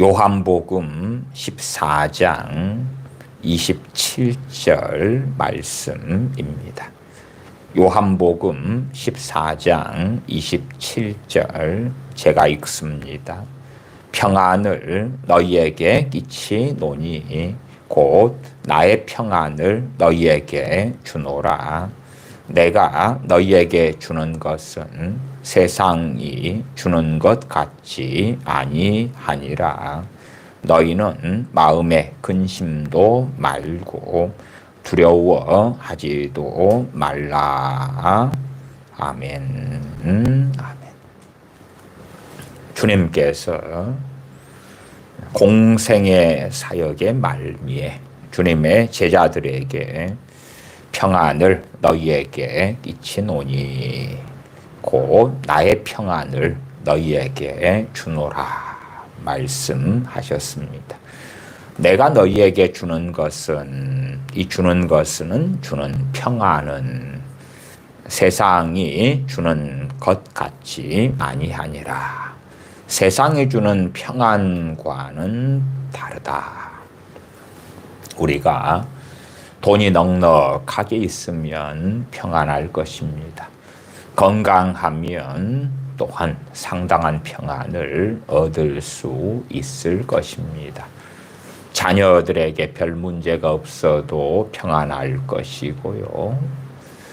요한복음 14장 27절 말씀입니다. 요한복음 14장 27절 제가 읽습니다. 평안을 너희에게 끼치노니 곧 나의 평안을 너희에게 주노라. 내가 너희에게 주는 것은 세상이 주는 것 같지 아니하니라. 너희는 마음에 근심도 말고 두려워하지도 말라. 아멘. 아멘. 주님께서 공생의 사역의 말미에 주님의 제자들에게 평안을 너희에게 끼치노니 곧 나의 평안을 너희에게 주노라 말씀하셨습니다. 내가 너희에게 주는 것은 주는 평안은 세상이 주는 것 같지 아니하니라. 세상이 주는 평안과는 다르다. 우리가 돈이 넉넉하게 있으면 평안할 것입니다. 건강하면 또한 상당한 평안을 얻을 수 있을 것입니다. 자녀들에게 별 문제가 없어도 평안할 것이고요.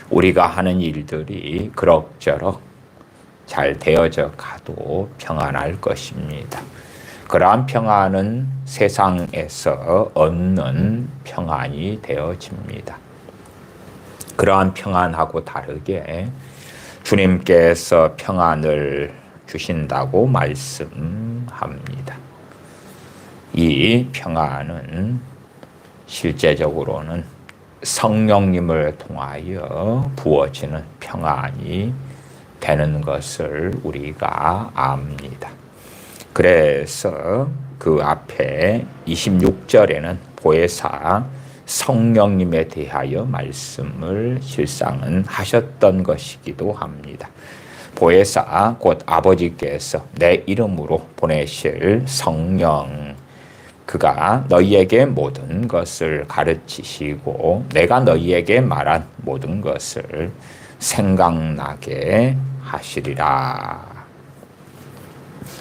우리가 하는 일들이 그럭저럭 잘 되어져 가도 평안할 것입니다. 그러한 평안은 세상에서 얻는 평안이 되어집니다. 그러한 평안하고 다르게 주님께서 평안을 주신다고 말씀합니다. 이 평안은 실제적으로는 성령님을 통하여 부어지는 평안이 되는 것을 우리가 압니다. 그래서 그 앞에 26절에는 보혜사 성령님에 대하여 말씀을 실상은 하셨던 것이기도 합니다. 보혜사 곧 아버지께서 내 이름으로 보내실 성령, 그가 너희에게 모든 것을 가르치시고 내가 너희에게 말한 모든 것을 생각나게 하시리라.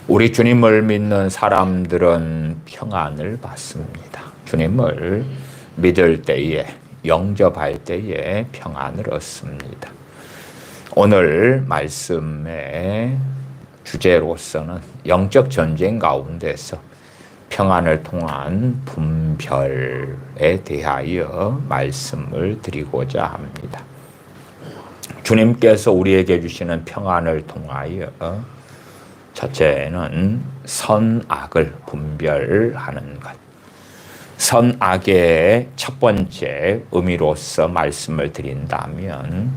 우리 주님을 믿는 사람들은 평안을 받습니다. 주님을 믿을 때에, 영접할 때에 평안을 얻습니다. 오늘 말씀의 주제로서는 영적 전쟁 가운데서 평안을 통한 분별에 대하여 말씀을 드리고자 합니다. 주님께서 우리에게 주시는 평안을 통하여 첫째는 선악을 분별하는 것. 선악의 첫 번째 의미로서 말씀을 드린다면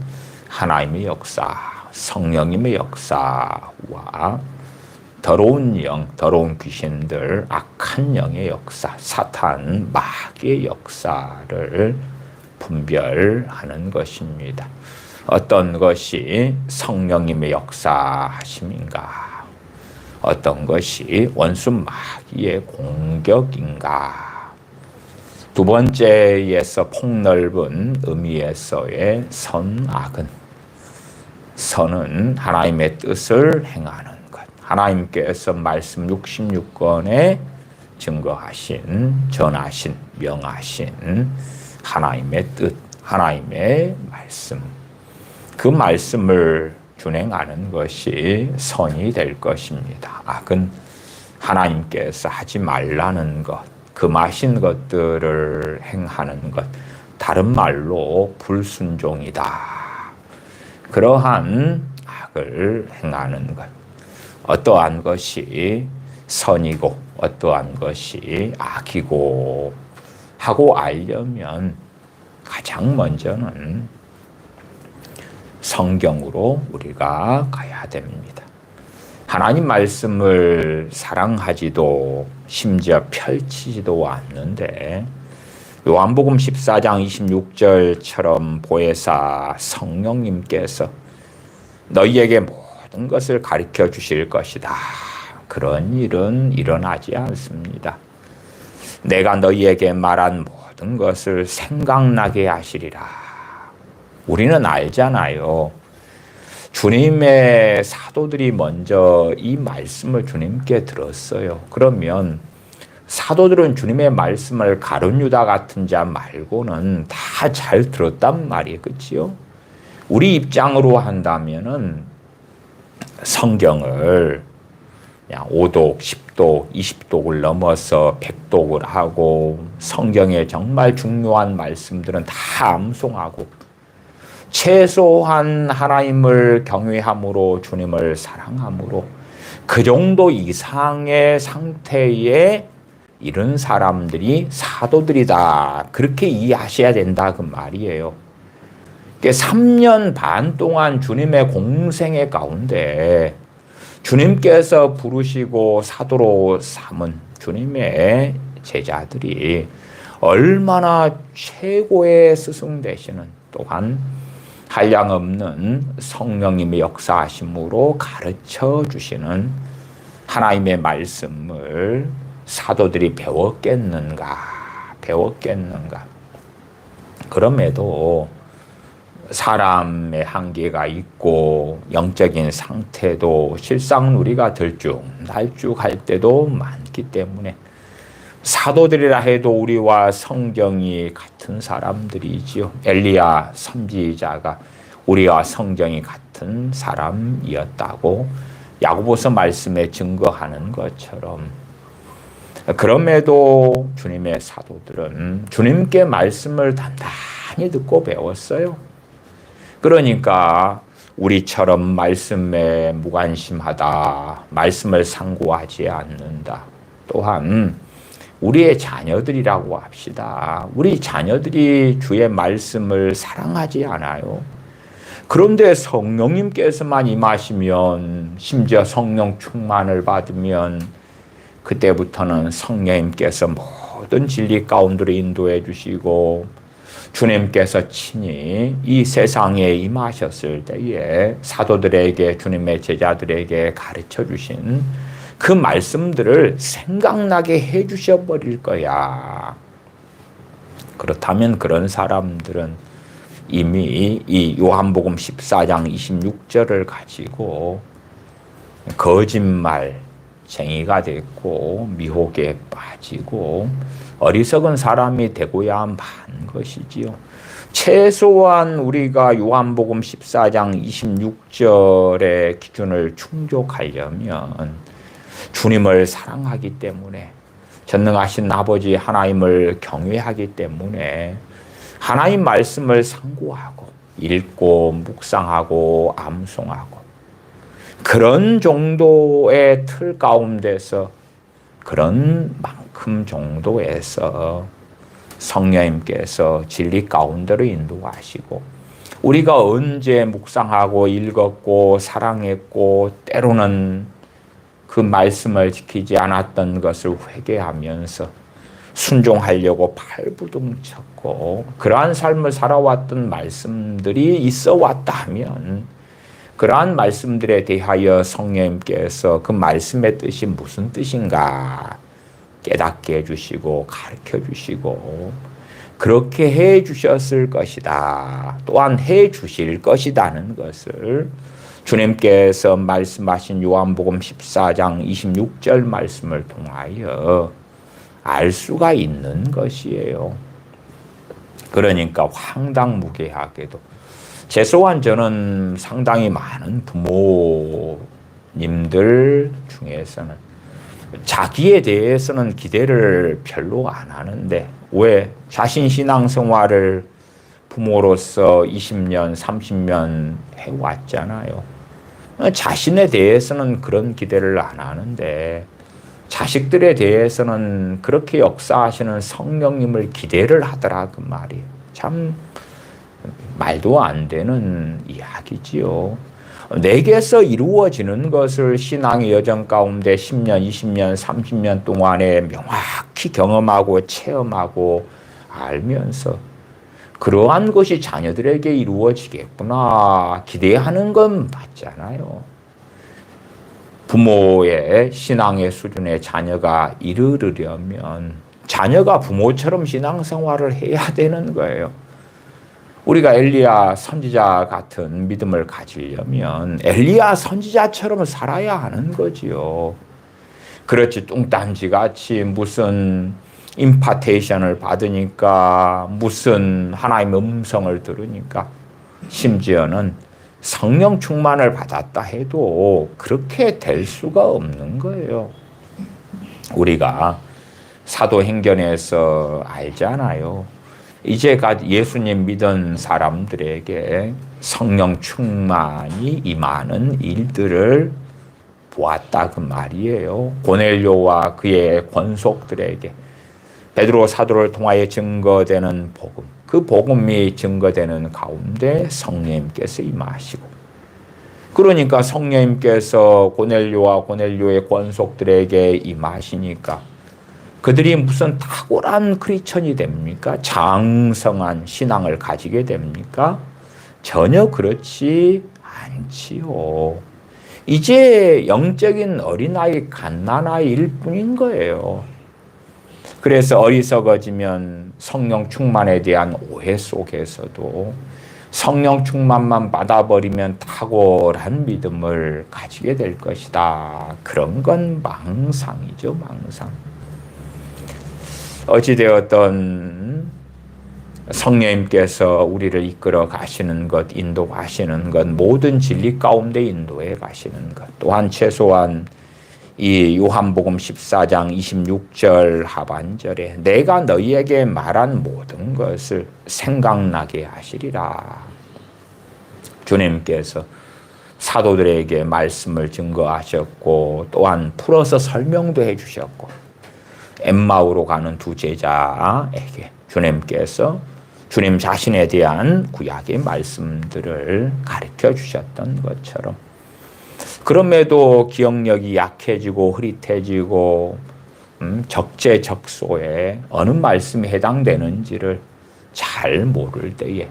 하나님의 역사, 성령님의 역사와 더러운 영, 더러운 귀신들, 악한 영의 역사, 사탄, 마귀의 역사를 분별하는 것입니다. 어떤 것이 성령님의 역사하심인가? 어떤 것이 원수 마귀의 공격인가? 두 번째에서 폭넓은 의미에서의 선악은, 선은 하나님의 뜻을 행하는 것. 하나님께서 말씀 66권에 증거하신, 전하신, 명하신 하나님의 뜻, 하나님의 말씀. 그 말씀을 준행하는 것이 선이 될 것입니다. 악은 하나님께서 하지 말라는 것, 금하신 것들을 행하는 것, 다른 말로 불순종이다. 그러한 악을 행하는 것, 어떠한 것이 선이고 어떠한 것이 악이고 하고 알려면 가장 먼저는 성경으로 우리가 가야 됩니다. 하나님 말씀을 사랑하지도 심지어 펼치지도 않는데 요한복음 14장 26절처럼 보혜사 성령님께서 너희에게 모든 것을 가르쳐 주실 것이다. 그런 일은 일어나지 않습니다. 내가 너희에게 말한 모든 것을 생각나게 하시리라. 우리는 알잖아요. 주님의 사도들이 먼저 이 말씀을 주님께 들었어요. 그러면 사도들은 주님의 말씀을 가룟 유다 같은 자 말고는 다 잘 들었단 말이에요. 그렇지요? 우리 입장으로 한다면은 성경을 그냥 5독, 10독, 20독을 넘어서 100독을 하고 성경의 정말 중요한 말씀들은 다 암송하고 최소한 하나님을 경외함으로 주님을 사랑함으로 그 정도 이상의 상태에 이런 사람들이 사도들이다. 그렇게 이해하셔야 된다 그 말이에요. 3년 반 동안 주님의 공생애 가운데 주님께서 부르시고 사도로 삼은 주님의 제자들이 얼마나 최고의 스승 되시는 또한 한량없는 성령님의 역사하심으로 가르쳐 주시는 하나님의 말씀을 사도들이 배웠겠는가? 그럼에도 사람의 한계가 있고 영적인 상태도 실상 우리가 들쭉날쭉할 때도 많기 때문에 사도들이라 해도 우리와 성경이 같은 사람들이지요. 엘리야 선지자가 우리와 성경이 같은 사람이었다고 야고보서 말씀에 증거하는 것처럼 그럼에도 주님의 사도들은 주님께 말씀을 단단히 듣고 배웠어요. 그러니까 우리처럼 말씀에 무관심하다, 말씀을 상고하지 않는다. 또한 우리의 자녀들이라고 합시다. 우리 자녀들이 주의 말씀을 사랑하지 않아요. 그런데 성령님께서만 임하시면, 심지어 성령 충만을 받으면 그때부터는 성령님께서 모든 진리 가운데로 인도해 주시고 주님께서 친히 이 세상에 임하셨을 때에 사도들에게, 주님의 제자들에게 가르쳐 주신 그 말씀들을 생각나게 해 주셔버릴 거야. 그렇다면 그런 사람들은 이미 이 요한복음 14장 26절을 가지고 거짓말쟁이가 됐고 미혹에 빠지고 어리석은 사람이 되고야만 한 것이지요. 최소한 우리가 요한복음 14장 26절의 기준을 충족하려면 주님을 사랑하기 때문에, 전능하신 아버지 하나님을 경외하기 때문에 하나님 말씀을 상고하고 읽고 묵상하고 암송하고 그런 정도의 틀 가운데서, 그런 만큼 정도에서 성령님께서 진리 가운데로 인도하시고 우리가 언제 묵상하고 읽었고 사랑했고 때로는 그 말씀을 지키지 않았던 것을 회개하면서 순종하려고 발부둥쳤고 그러한 삶을 살아왔던 말씀들이 있어 왔다면 그러한 말씀들에 대하여 성령님께서 그 말씀의 뜻이 무슨 뜻인가 깨닫게 해주시고 가르쳐 주시고 그렇게 해 주셨을 것이다. 또한 해 주실 것이라는 것을 주님께서 말씀하신 요한복음 14장 26절 말씀을 통하여 알 수가 있는 것이에요. 그러니까 황당무계하게도 최소한 저는 상당히 많은 부모님들 중에서는 자기에 대해서는 기대를 별로 안 하는데 왜 자신 신앙생활을 부모로서 20년, 30년 해왔잖아요. 자신에 대해서는 그런 기대를 안 하는데 자식들에 대해서는 그렇게 역사하시는 성령님을 기대를 하더라 그 말이에요. 참 말도 안 되는 이야기지요. 내게서 이루어지는 것을 신앙의 여정 가운데 10년, 20년, 30년 동안에 명확히 경험하고 체험하고 알면서 그러한 것이 자녀들에게 이루어지겠구나 기대하는 건 맞잖아요. 부모의 신앙의 수준에 자녀가 이르려면 자녀가 부모처럼 신앙생활을 해야 되는 거예요. 우리가 엘리야 선지자 같은 믿음을 가지려면 엘리야 선지자처럼 살아야 하는 거지요. 그렇지 뚱딴지같이 무슨 임파테이션을 받으니까 무슨 하나님의 음성을 들으니까 심지어는 성령 충만을 받았다 해도 그렇게 될 수가 없는 거예요. 우리가 사도행전에서 알잖아요. 이제까지 예수님 믿은 사람들에게 성령 충만이 임하는 일들을 보았다 그 말이에요. 고넬료와 그의 권속들에게 베드로 사도를 통하여 증거되는 복음, 그 복음이 증거되는 가운데 성령님께서 임하시고, 그러니까 성령님께서 고넬료와 고넬료의 권속들에게 임하시니까 그들이 무슨 탁월한 크리스천이 됩니까? 장성한 신앙을 가지게 됩니까? 전혀 그렇지 않지요. 이제 영적인 어린아이, 갓난아이일 뿐인 거예요. 그래서 어리석어지면 성령 충만에 대한 오해 속에서도 성령 충만만 받아버리면 탁월한 믿음을 가지게 될 것이다. 그런 건 망상이죠, 망상. 어찌되었던 성령님께서 우리를 이끌어 가시는 것, 인도하시는 것, 모든 진리 가운데 인도해 가시는 것, 또한 최소한 이 요한복음 14장 26절 하반절에 내가 너희에게 말한 모든 것을 생각나게 하시리라. 주님께서 사도들에게 말씀을 증거하셨고 또한 풀어서 설명도 해주셨고 엠마오로 가는 두 제자에게 주님께서 주님 자신에 대한 구약의 말씀들을 가르쳐 주셨던 것처럼 그럼에도 기억력이 약해지고 흐릿해지고 적재적소에 어느 말씀이 해당되는지를 잘 모를 때에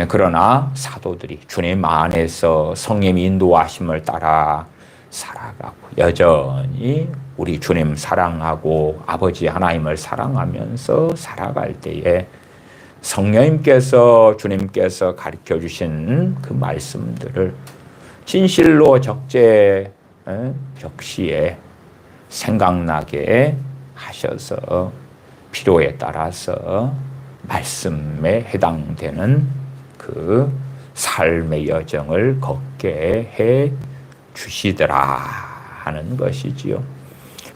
그러나 사도들이 주님 안에서 성령의 인도하심을 따라 살아가고 여전히 우리 주님 사랑하고 아버지 하나님을 사랑하면서 살아갈 때에 성령님께서 주님께서 가르쳐 주신 그 말씀들을 진실로 적시에 생각나게 하셔서 필요에 따라서 말씀에 해당되는 그 삶의 여정을 걷게 해 주시더라 하는 것이지요.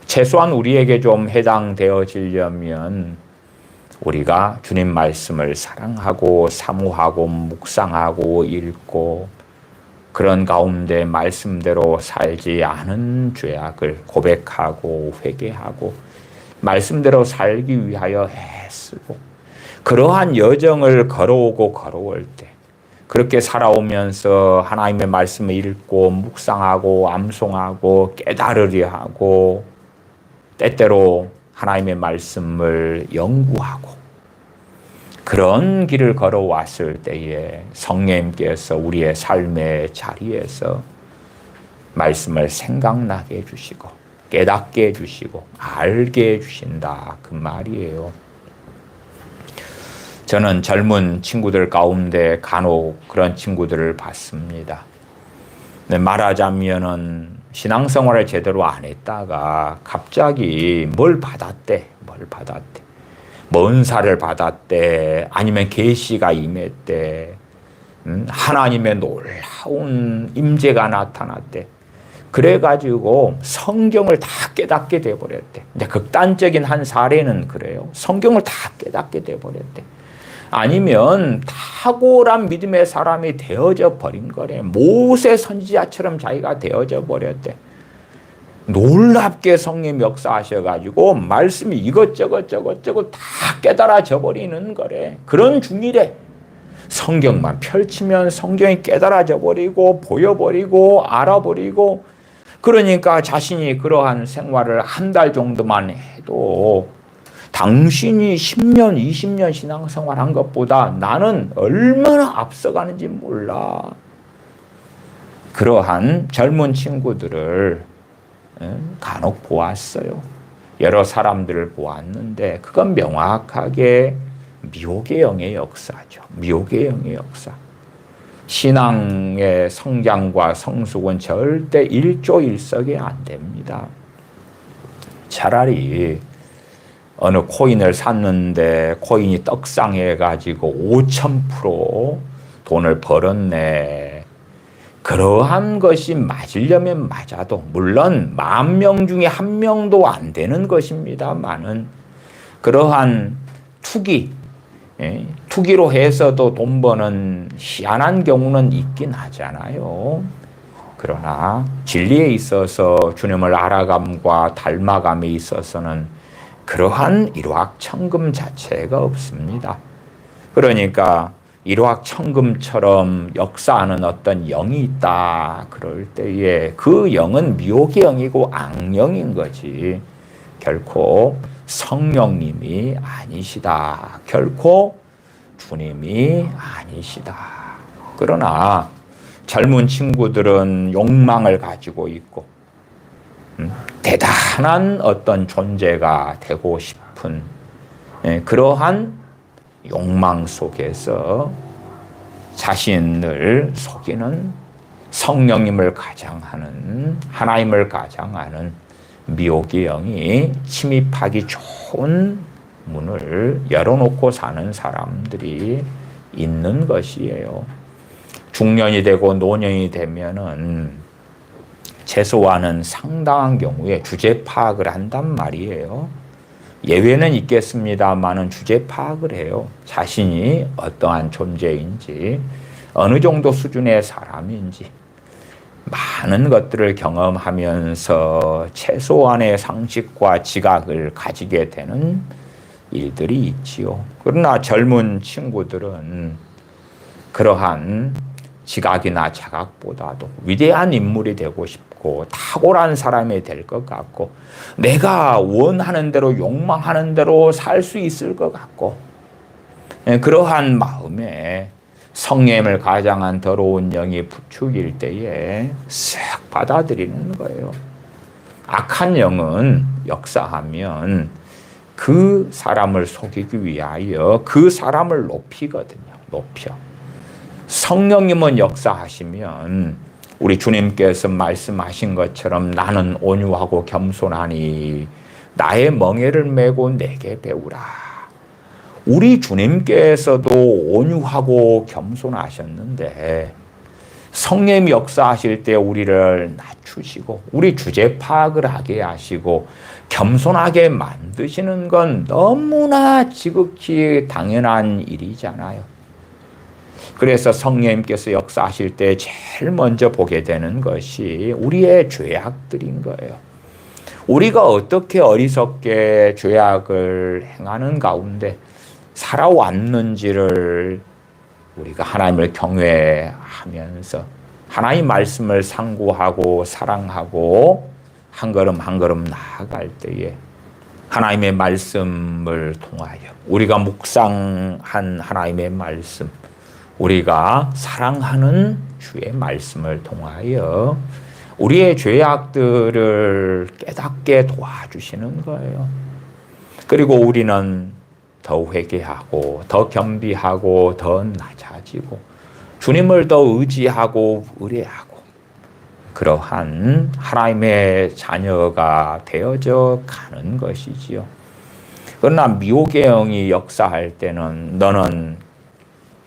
최소한 우리에게 좀 해당되어지려면 우리가 주님 말씀을 사랑하고 사모하고 묵상하고 읽고 그런 가운데 말씀대로 살지 않은 죄악을 고백하고 회개하고 말씀대로 살기 위하여 애쓰고 그러한 여정을 걸어오고 걸어올 때 그렇게 살아오면서 하나님의 말씀을 읽고 묵상하고 암송하고 깨달으려 하고 때때로 하나님의 말씀을 연구하고 그런 길을 걸어왔을 때에 성령님께서 우리의 삶의 자리에서 말씀을 생각나게 해주시고 깨닫게 해주시고 알게 해주신다 그 말이에요. 저는 젊은 친구들 가운데 간혹 그런 친구들을 봤습니다. 말하자면은 신앙생활을 제대로 안 했다가 갑자기 뭘 받았대. 뭔사를 받았대. 아니면 계시가 임했대. 하나님의 놀라운 임재가 나타났대. 그래가지고 성경을 다 깨닫게 돼버렸대. 근데 극단적인 한 사례는 그래요. 성경을 다 깨닫게 돼버렸대. 아니면 탁월한 믿음의 사람이 되어져 버린 거래. 모세 선지자처럼 자기가 되어져 버렸대. 놀랍게 성령 역사하셔가지고 말씀이 이것저것 다 깨달아져 버리는 거래. 그런 중이래. 성경만 펼치면 성경이 깨달아져 버리고 보여버리고 알아버리고 그러니까 자신이 그러한 생활을 한 달 정도만 해도 당신이 10년, 20년 신앙생활 한 것보다 나는 얼마나 앞서가는지 몰라. 그러한 젊은 친구들을 간혹 보았어요. 여러 사람들을 보았는데 그건 명확하게 미혹의 영의 역사죠. 미혹의 영의 역사. 신앙의 성장과 성숙은 절대 일조일석이 안 됩니다. 차라리 어느 코인을 샀는데 코인이 떡상해가지고 5,000% 돈을 벌었네. 그러한 것이 맞으려면 맞아도 물론 10,000명 중에 1명도 안 되는 것입니다만은 그러한 투기로 해서도 돈 버는 희한한 경우는 있긴 하잖아요. 그러나 진리에 있어서 주님을 알아감과 닮아감에 있어서는 그러한 일확천금 자체가 없습니다. 그러니까 일확천금처럼 역사하는 어떤 영이 있다 그럴 때에 그 영은 미혹의 영이고 악령인 거지 결코 성령님이 아니시다. 결코 주님이 아니시다. 그러나 젊은 친구들은 욕망을 가지고 있고 대단한 어떤 존재가 되고 싶은 그러한 욕망 속에서 자신을 속이는 성령님을 가장하는 하나님을 가장하는 미혹의 영이 침입하기 좋은 문을 열어놓고 사는 사람들이 있는 것이에요. 중년이 되고 노년이 되면은 최소한은 상당한 경우에 주제 파악을 한단 말이에요. 예외는 있겠습니다만은 주제 파악을 해요. 자신이 어떠한 존재인지, 어느 정도 수준의 사람인지, 많은 것들을 경험하면서 최소한의 상식과 지각을 가지게 되는 일들이 있지요. 그러나 젊은 친구들은 그러한 지각이나 자각보다도 위대한 인물이 되고 싶고 탁월한 사람이 될 것 같고 내가 원하는 대로 욕망하는 대로 살 수 있을 것 같고 그러한 마음에 성령을 가장한 더러운 영이 부추길 때에 쓱 받아들이는 거예요. 악한 영은 역사하면 그 사람을 속이기 위하여 그 사람을 높이거든요. 높여. 성령님은 역사하시면 우리 주님께서 말씀하신 것처럼 나는 온유하고 겸손하니 나의 멍에를 메고 내게 배우라. 우리 주님께서도 온유하고 겸손하셨는데 성령님이 역사하실 때 우리를 낮추시고 우리 주제 파악을 하게 하시고 겸손하게 만드시는 건 너무나 지극히 당연한 일이잖아요. 그래서 성령님께서 역사하실 때 제일 먼저 보게 되는 것이 우리의 죄악들인 거예요. 우리가 어떻게 어리석게 죄악을 행하는 가운데 살아왔는지를 우리가 하나님을 경외하면서 하나님 말씀을 상고하고 사랑하고 한 걸음 한 걸음 나아갈 때에 하나님의 말씀을 통하여 우리가 묵상한 하나님의 말씀 우리가 사랑하는 주의 말씀을 통하여 우리의 죄악들을 깨닫게 도와주시는 거예요. 그리고 우리는 더 회개하고 더 겸비하고 더 낮아지고 주님을 더 의지하고 의뢰하고 그러한 하나님의 자녀가 되어져 가는 것이지요. 그러나 미혹의 영이 역사할 때는 너는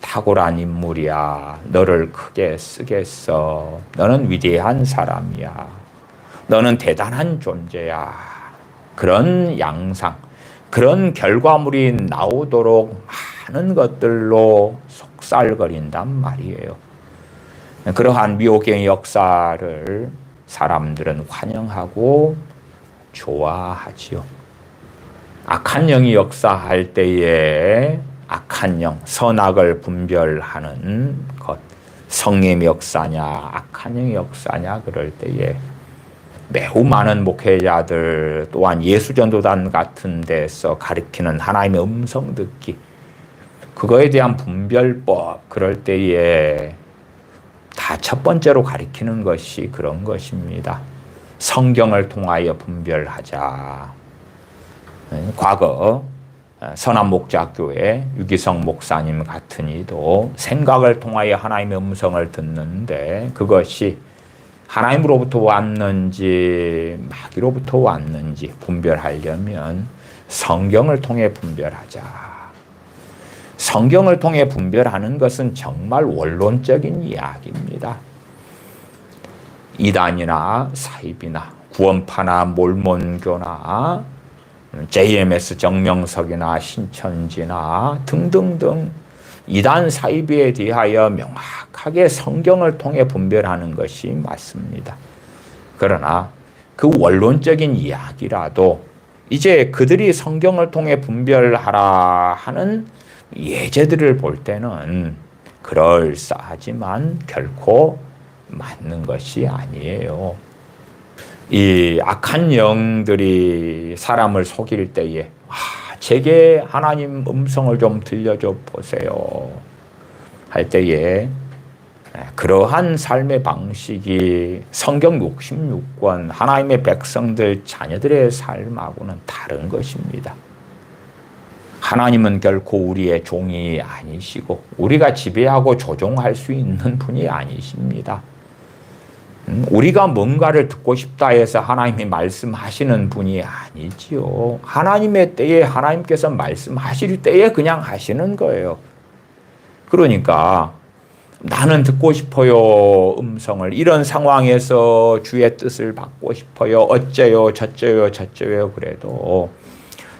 탁월한 인물이야. 너를 크게 쓰겠어. 너는 위대한 사람이야. 너는 대단한 존재야. 그런 양상, 그런 결과물이 나오도록 많은 것들로 속살거린단 말이에요. 그러한 미혹의 역사를 사람들은 환영하고 좋아하지요. 악한 영이 역사할 때에 악한 영, 선악을 분별하는 것, 성령의 역사냐, 악한 영의 역사냐 그럴 때에 매우 많은 목회자들 또한 예수전도단 같은 데서 가르치는 하나님의 음성 듣기, 그거에 대한 분별법 그럴 때에 다 첫 번째로 가르치는 것이 그런 것입니다. 성경을 통하여 분별하자. 과거 선암목자교회 유기성 목사님 같은 이도 생각을 통하여 하나님의 음성을 듣는데 그것이 하나님으로부터 왔는지 마귀로부터 왔는지 분별하려면 성경을 통해 분별하자. 성경을 통해 분별하는 것은 정말 원론적인 이야기입니다. 이단이나 사입이나 구원파나 몰몬교나 JMS 정명석이나 신천지나 등등등 이단 사이비에 대하여 명확하게 성경을 통해 분별하는 것이 맞습니다. 그러나 그 원론적인 이야기라도 이제 그들이 성경을 통해 분별하라 하는 예제들을 볼 때는 그럴싸하지만 결코 맞는 것이 아니에요. 이 악한 영들이 사람을 속일 때에 제게 하나님 음성을 좀 들려줘 보세요 할 때에 그러한 삶의 방식이 성경 66권 하나님의 백성들 자녀들의 삶하고는 다른 것입니다. 하나님은 결코 우리의 종이 아니시고 우리가 지배하고 조종할 수 있는 분이 아니십니다. 우리가 뭔가를 듣고 싶다 해서 하나님이 말씀하시는 분이 아니지요. 하나님의 때에 하나님께서 말씀하실 때에 그냥 하시는 거예요. 그러니까 나는 듣고 싶어요 음성을 이런 상황에서 주의 뜻을 받고 싶어요 어째요 저째요 그래도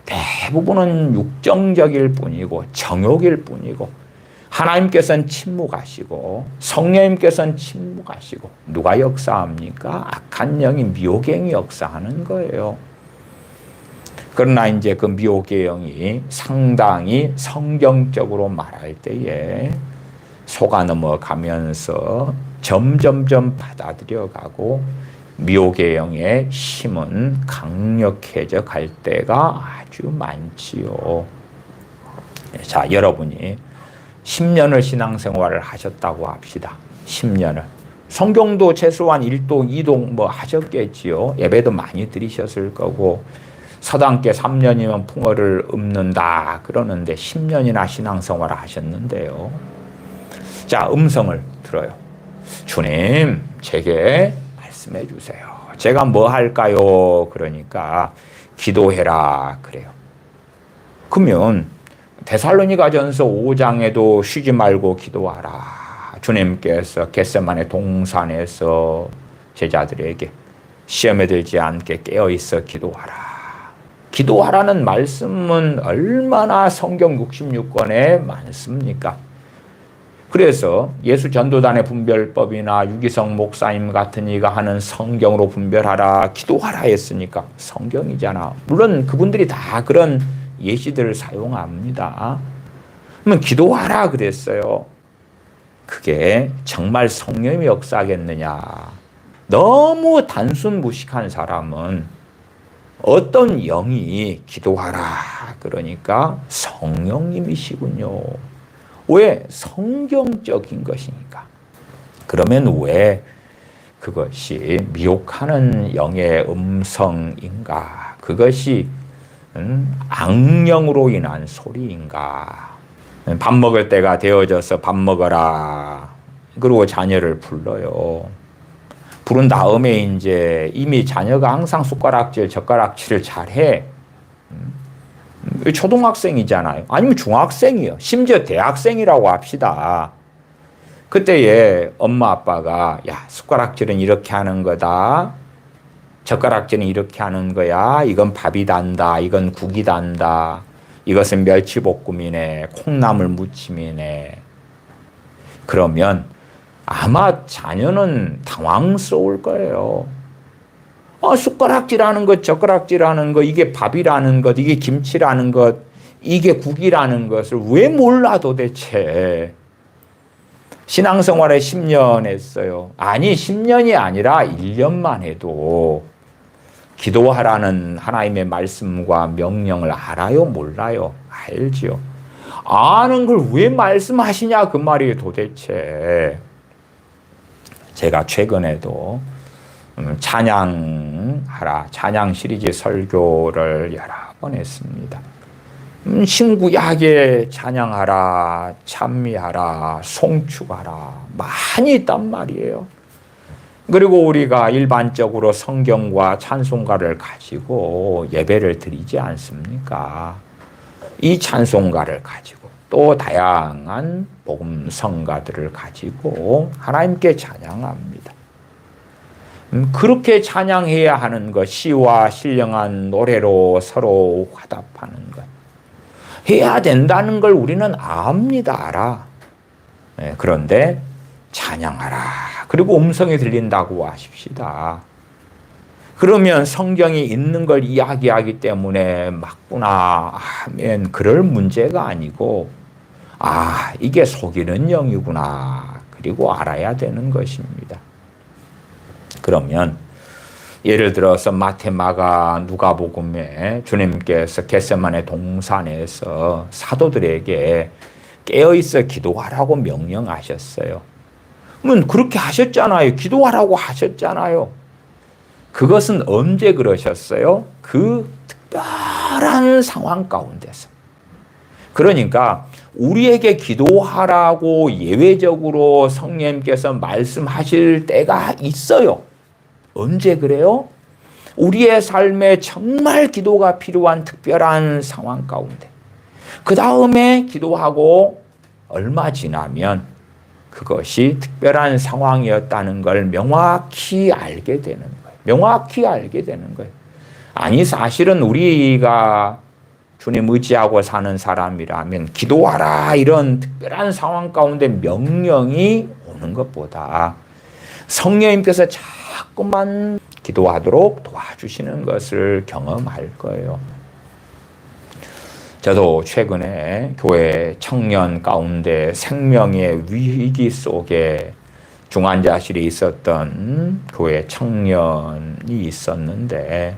대부분은 육정적일 뿐이고 정욕일 뿐이고 하나님께서는 침묵하시고 성령님께서는 침묵하시고 누가 역사합니까? 악한 영이 미혹의 영이 역사하는 거예요. 그러나 이제 그 미혹의 영이 상당히 성경적으로 말할 때에 속아 넘어가면서 점점점 받아들여가고 미혹의 영의 힘은 강력해져 갈 때가 아주 많지요. 자, 여러분이 10년을 신앙생활을 하셨다고 합시다. 10년을. 성경도 최소한 1동, 2동 뭐 하셨겠지요. 예배도 많이 드리셨을 거고 서당께 3년이면 풍어를 읊는다 그러는데 10년이나 신앙생활을 하셨는데요. 자, 음성을 들어요. 주님, 제게 말씀해 주세요. 제가 뭐 할까요? 그러니까 기도해라 그래요. 그러면 데살로니가전서 5장에도 쉬지 말고 기도하라. 주님께서 겟세마네 동산에서 제자들에게 시험에 들지 않게 깨어있어 기도하라. 기도하라는 말씀은 얼마나 성경 66권에 많습니까? 그래서 예수 전도단의 분별법이나 유기성 목사님 같은 이가 하는 성경으로 분별하라, 기도하라 했으니까 성경이잖아. 물론 그분들이 다 그런 예시들을 사용합니다. 그러면 기도하라 그랬어요. 그게 정말 성령이 역사하겠느냐. 너무 단순 무식한 사람은 어떤 영이 기도하라 그러니까 성령님이시군요. 왜? 성경적인 것이니까. 그러면 왜 그것이 미혹하는 영의 음성인가? 그것이 악령으로 인한 소리인가? 밥 먹을 때가 되어져서 밥 먹어라. 그리고 자녀를 불러요. 부른 다음에 이제 이미 자녀가 항상 숟가락질, 젓가락질을 잘해. 초등학생이잖아요. 아니면 중학생이요. 심지어 대학생이라고 합시다. 그때에 엄마 아빠가 야, 숟가락질은 이렇게 하는 거다. 젓가락질은 이렇게 하는 거야. 이건 밥이 단다. 이건 국이 단다. 이것은 멸치볶음이네. 콩나물 무침이네. 그러면 아마 자녀는 당황스러울 거예요. 숟가락질하는 것, 젓가락질하는 것, 이게 밥이라는 것, 이게 김치라는 것, 이게 국이라는 것을 왜 몰라 도대체. 신앙생활에 10년 했어요. 아니 10년이 아니라 1년만 해도 기도하라는 하나님의 말씀과 명령을 알아요? 몰라요? 알지요. 아는 걸 왜 말씀하시냐 그 말이에요 도대체. 제가 최근에도 찬양하라, 찬양 시리즈 설교를 여러 번 했습니다. 신구약에 찬양하라, 찬미하라, 송축하라 많이 있단 말이에요. 그리고 우리가 일반적으로 성경과 찬송가를 가지고 예배를 드리지 않습니까? 이 찬송가를 가지고 또 다양한 복음성가들을 가지고 하나님께 찬양합니다. 그렇게 찬양해야 하는 것, 시와 신령한 노래로 서로 화답하는 것 해야 된다는 걸 우리는 압니다. 알아. 그런데 찬양하라. 그리고 음성이 들린다고 하십시다. 그러면 성경이 있는 걸 이야기하기 때문에 맞구나 하면 그럴 문제가 아니고 이게 속이는 영이구나. 그리고 알아야 되는 것입니다. 그러면 예를 들어서 마태, 마가, 누가복음에 주님께서 겟세마네 동산에서 사도들에게 깨어있어 기도하라고 명령하셨어요. 그러면 그렇게 하셨잖아요. 기도하라고 하셨잖아요. 그것은 언제 그러셨어요? 그 특별한 상황 가운데서. 그러니까 우리에게 기도하라고 예외적으로 성령님께서 말씀하실 때가 있어요. 언제 그래요? 우리의 삶에 정말 기도가 필요한 특별한 상황 가운데. 그 다음에 기도하고 얼마 지나면 그것이 특별한 상황이었다는 걸 명확히 알게 되는 거예요. 명확히 알게 되는 거예요. 아니, 사실은 우리가 주님 의지하고 사는 사람이라면 기도하라 이런 특별한 상황 가운데 명령이 오는 것보다 성령님께서 자꾸만 기도하도록 도와주시는 것을 경험할 거예요. 저도 최근에 교회 청년 가운데 생명의 위기 속에 중환자실에 있었던 교회 청년이 있었는데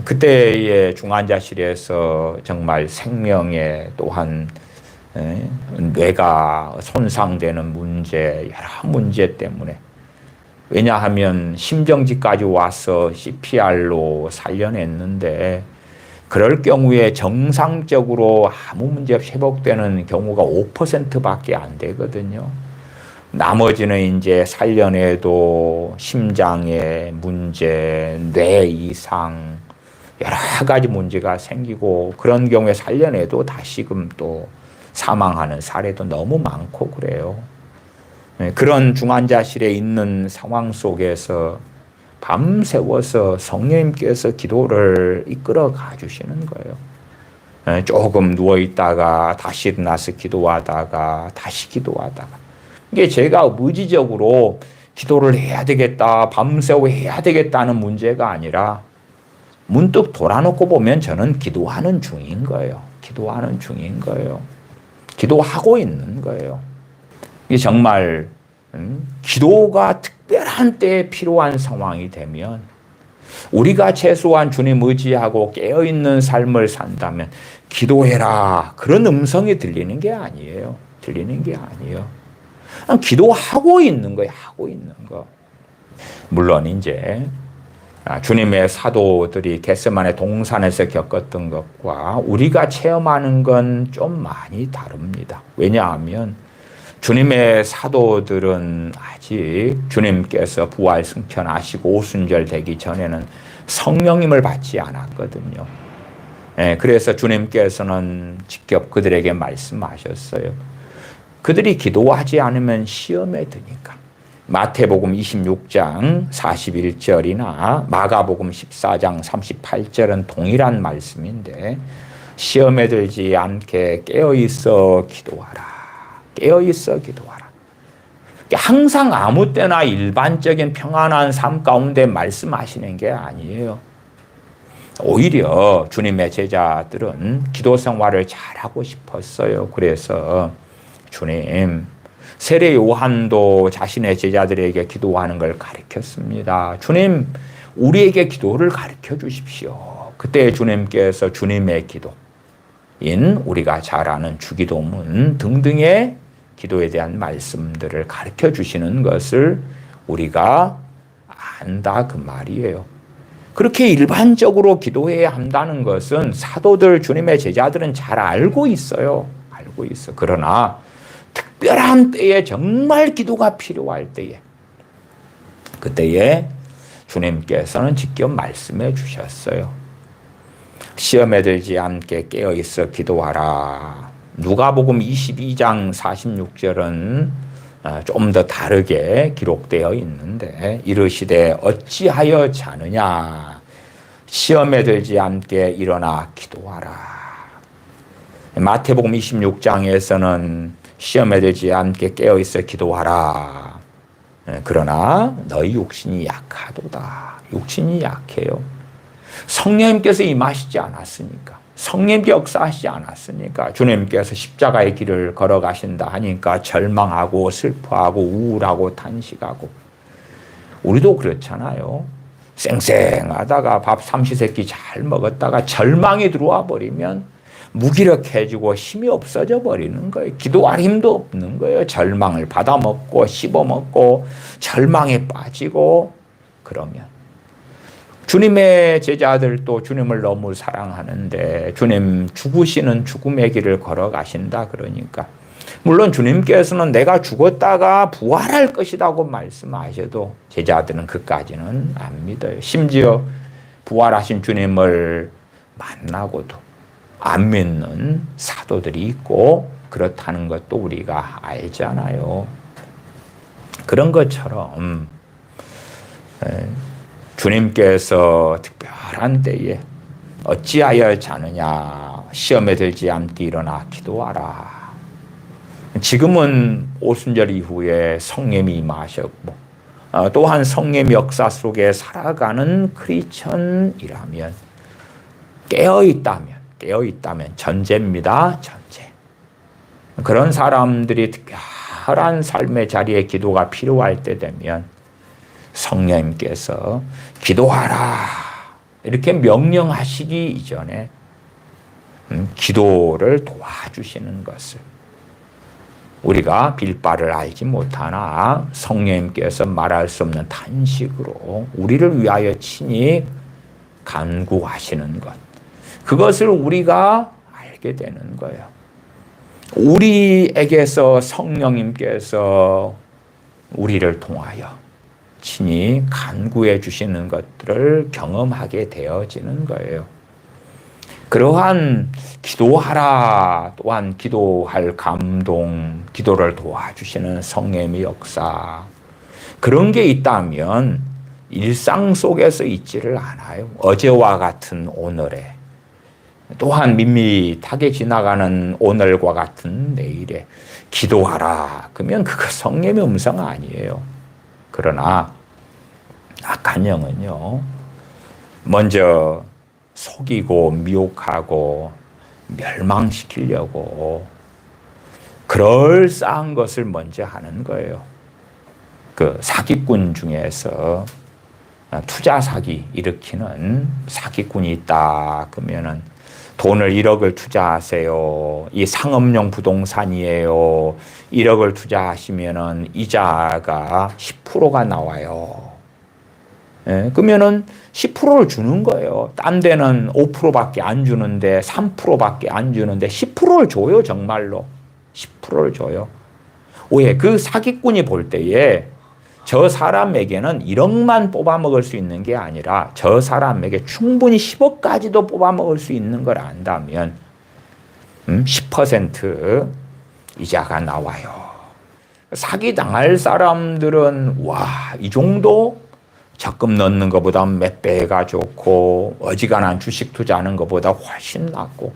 그때의 중환자실에서 정말 생명에 또한 뇌가 손상되는 문제, 여러 문제 때문에 왜냐하면 심정지까지 와서 CPR로 살려냈는데 그럴 경우에 정상적으로 아무 문제 없이 회복되는 경우가 5%밖에 안 되거든요. 나머지는 이제 살려내도 심장의 문제, 뇌 이상, 여러 가지 문제가 생기고 그런 경우에 살려내도 다시금 또 사망하는 사례도 너무 많고 그래요. 그런 중환자실에 있는 상황 속에서 밤새워서 성령님께서 기도를 이끌어 가주시는 거예요. 조금 누워있다가 다시 일어나서 기도하다가 다시 기도하다가 이게 제가 의지적으로 기도를 해야 되겠다, 밤새워 해야 되겠다는 문제가 아니라 문득 돌아놓고 보면 저는 기도하는 중인 거예요. 기도하는 중인 거예요. 기도하고 있는 거예요. 이게 정말 기도가 특별한 때에 필요한 상황이 되면 우리가 최소한 주님 의지하고 깨어있는 삶을 산다면 기도해라 그런 음성이 들리는 게 아니에요. 들리는 게 아니에요. 기도하고 있는 거예요. 하고 있는 거. 물론 이제 주님의 사도들이 겟세마네 동산에서 겪었던 것과 우리가 체험하는 건 좀 많이 다릅니다. 왜냐하면 주님의 사도들은 아직 주님께서 부활 승천하시고 오순절 되기 전에는 성령님을 받지 않았거든요. 그래서 주님께서는 직접 그들에게 말씀하셨어요. 그들이 기도하지 않으면 시험에 드니까. 마태복음 26장 41절이나 마가복음 14장 38절은 동일한 말씀인데 시험에 들지 않게 깨어있어 기도하라. 깨어있어 기도하라. 항상 아무 때나 일반적인 평안한 삶 가운데 말씀하시는 게 아니에요. 오히려 주님의 제자들은 기도 생활을 잘하고 싶었어요. 그래서 주님, 세례 요한도 자신의 제자들에게 기도하는 걸 가르쳤습니다. 주님, 우리에게 기도를 가르쳐 주십시오. 그때 주님께서 주님의 기도인 우리가 잘 아는 주기도문 등등의 기도에 대한 말씀들을 가르쳐 주시는 것을 우리가 한다 그 말이에요. 그렇게 일반적으로 기도해야 한다는 것은 사도들, 주님의 제자들은 잘 알고 있어요. 알고 있어. 그러나 특별한 때에 정말 기도가 필요할 때에 그때에 주님께서는 직접 말씀해 주셨어요. 시험에 들지 않게 깨어있어 기도하라. 누가복음 22장 46절은 좀 더 다르게 기록되어 있는데 이르시되 어찌하여 자느냐 시험에 들지 않게 일어나 기도하라. 마태복음 26장에서는 시험에 들지 않게 깨어있어 기도하라. 그러나 너희 육신이 약하도다. 육신이 약해요. 성령님께서 임하시지 않았으니까. 성령님께 역사하시지 않았으니까. 주님께서 십자가의 길을 걸어가신다 하니까 절망하고 슬퍼하고 우울하고 탄식하고. 우리도 그렇잖아요. 쌩쌩하다가 밥 삼시세끼 잘 먹었다가 절망이 들어와 버리면 무기력해지고 힘이 없어져 버리는 거예요. 기도할 힘도 없는 거예요. 절망을 받아먹고 씹어먹고 절망에 빠지고 그러면. 주님의 제자들도 주님을 너무 사랑하는데 주님 죽으시는 죽음의 길을 걸어가신다 그러니까 물론 주님께서는 내가 죽었다가 부활할 것이라고 말씀하셔도 제자들은 그까지는 안 믿어요. 심지어 부활하신 주님을 만나고도 안 믿는 사도들이 있고 그렇다는 것도 우리가 알잖아요. 그런 것처럼 주님께서 특별한 때에 어찌하여 자느냐 시험에 들지 않게 일어나 기도하라. 지금은 오순절 이후에 성령이 임하셨고 또한 성령의 역사 속에 살아가는 크리스천이라면 깨어있다면 전제입니다. 전제. 그런 사람들이 특별한 삶의 자리에 기도가 필요할 때 되면 성령님께서 기도하라 이렇게 명령하시기 이전에 기도를 도와주시는 것을 우리가 빌바를 알지 못하나 성령님께서 말할 수 없는 탄식으로 우리를 위하여 친히 간구하시는 것 그것을 우리가 알게 되는 거예요. 우리에게서 성령님께서 우리를 통하여 친히 간구해 주시는 것들을 경험하게 되어지는 거예요. 그러한 기도하라 또한 기도할 감동, 기도를 도와주시는 성령의 역사 그런 게 있다면 일상 속에서 있지를 않아요. 어제와 같은 오늘에 또한 밋밋하게 지나가는 오늘과 같은 내일에 기도하라 그러면 그거 성령의 음성 아니에요. 그러나 악한 영은요 먼저 속이고 미혹하고 멸망시키려고 그럴싸한 것을 먼저 하는 거예요. 그 사기꾼 중에서 투자 사기 일으키는 사기꾼이 있다 그러면은 돈을 1억을 투자하세요. 이 상업용 부동산이에요. 1억을 투자하시면은 이자가 10%가 나와요. 예, 그러면은 10%를 주는 거예요. 딴 데는 5%밖에 안 주는데 3%밖에 안 주는데 10%를 줘요, 정말로. 10%를 줘요. 왜? 그 사기꾼이 볼 때에 저 사람에게는 1억만 뽑아먹을 수 있는 게 아니라 저 사람에게 충분히 10억까지도 뽑아먹을 수 있는 걸 안다면 10% 이자가 나와요. 사기당할 사람들은 와, 이 정도 적금 넣는 것보다 몇 배가 좋고 어지간한 주식 투자하는 것보다 훨씬 낫고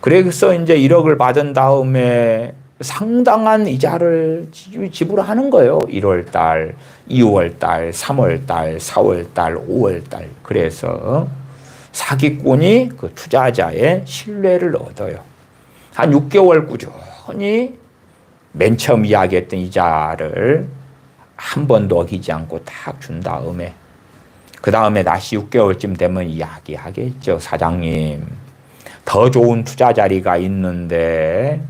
그래서 이제 1억을 받은 다음에 상당한 이자를 지불하는 거예요. 1월 달, 2월 달, 3월 달, 4월 달, 5월 달. 그래서 사기꾼이 그 투자자의 신뢰를 얻어요. 한 6개월 꾸준히 맨 처음 이야기했던 이자를 한 번도 어기지 않고 딱 준 다음에 그 다음에 다시 6개월쯤 되면 이야기하겠죠. 사장님, 더 좋은 투자 자리가 있는데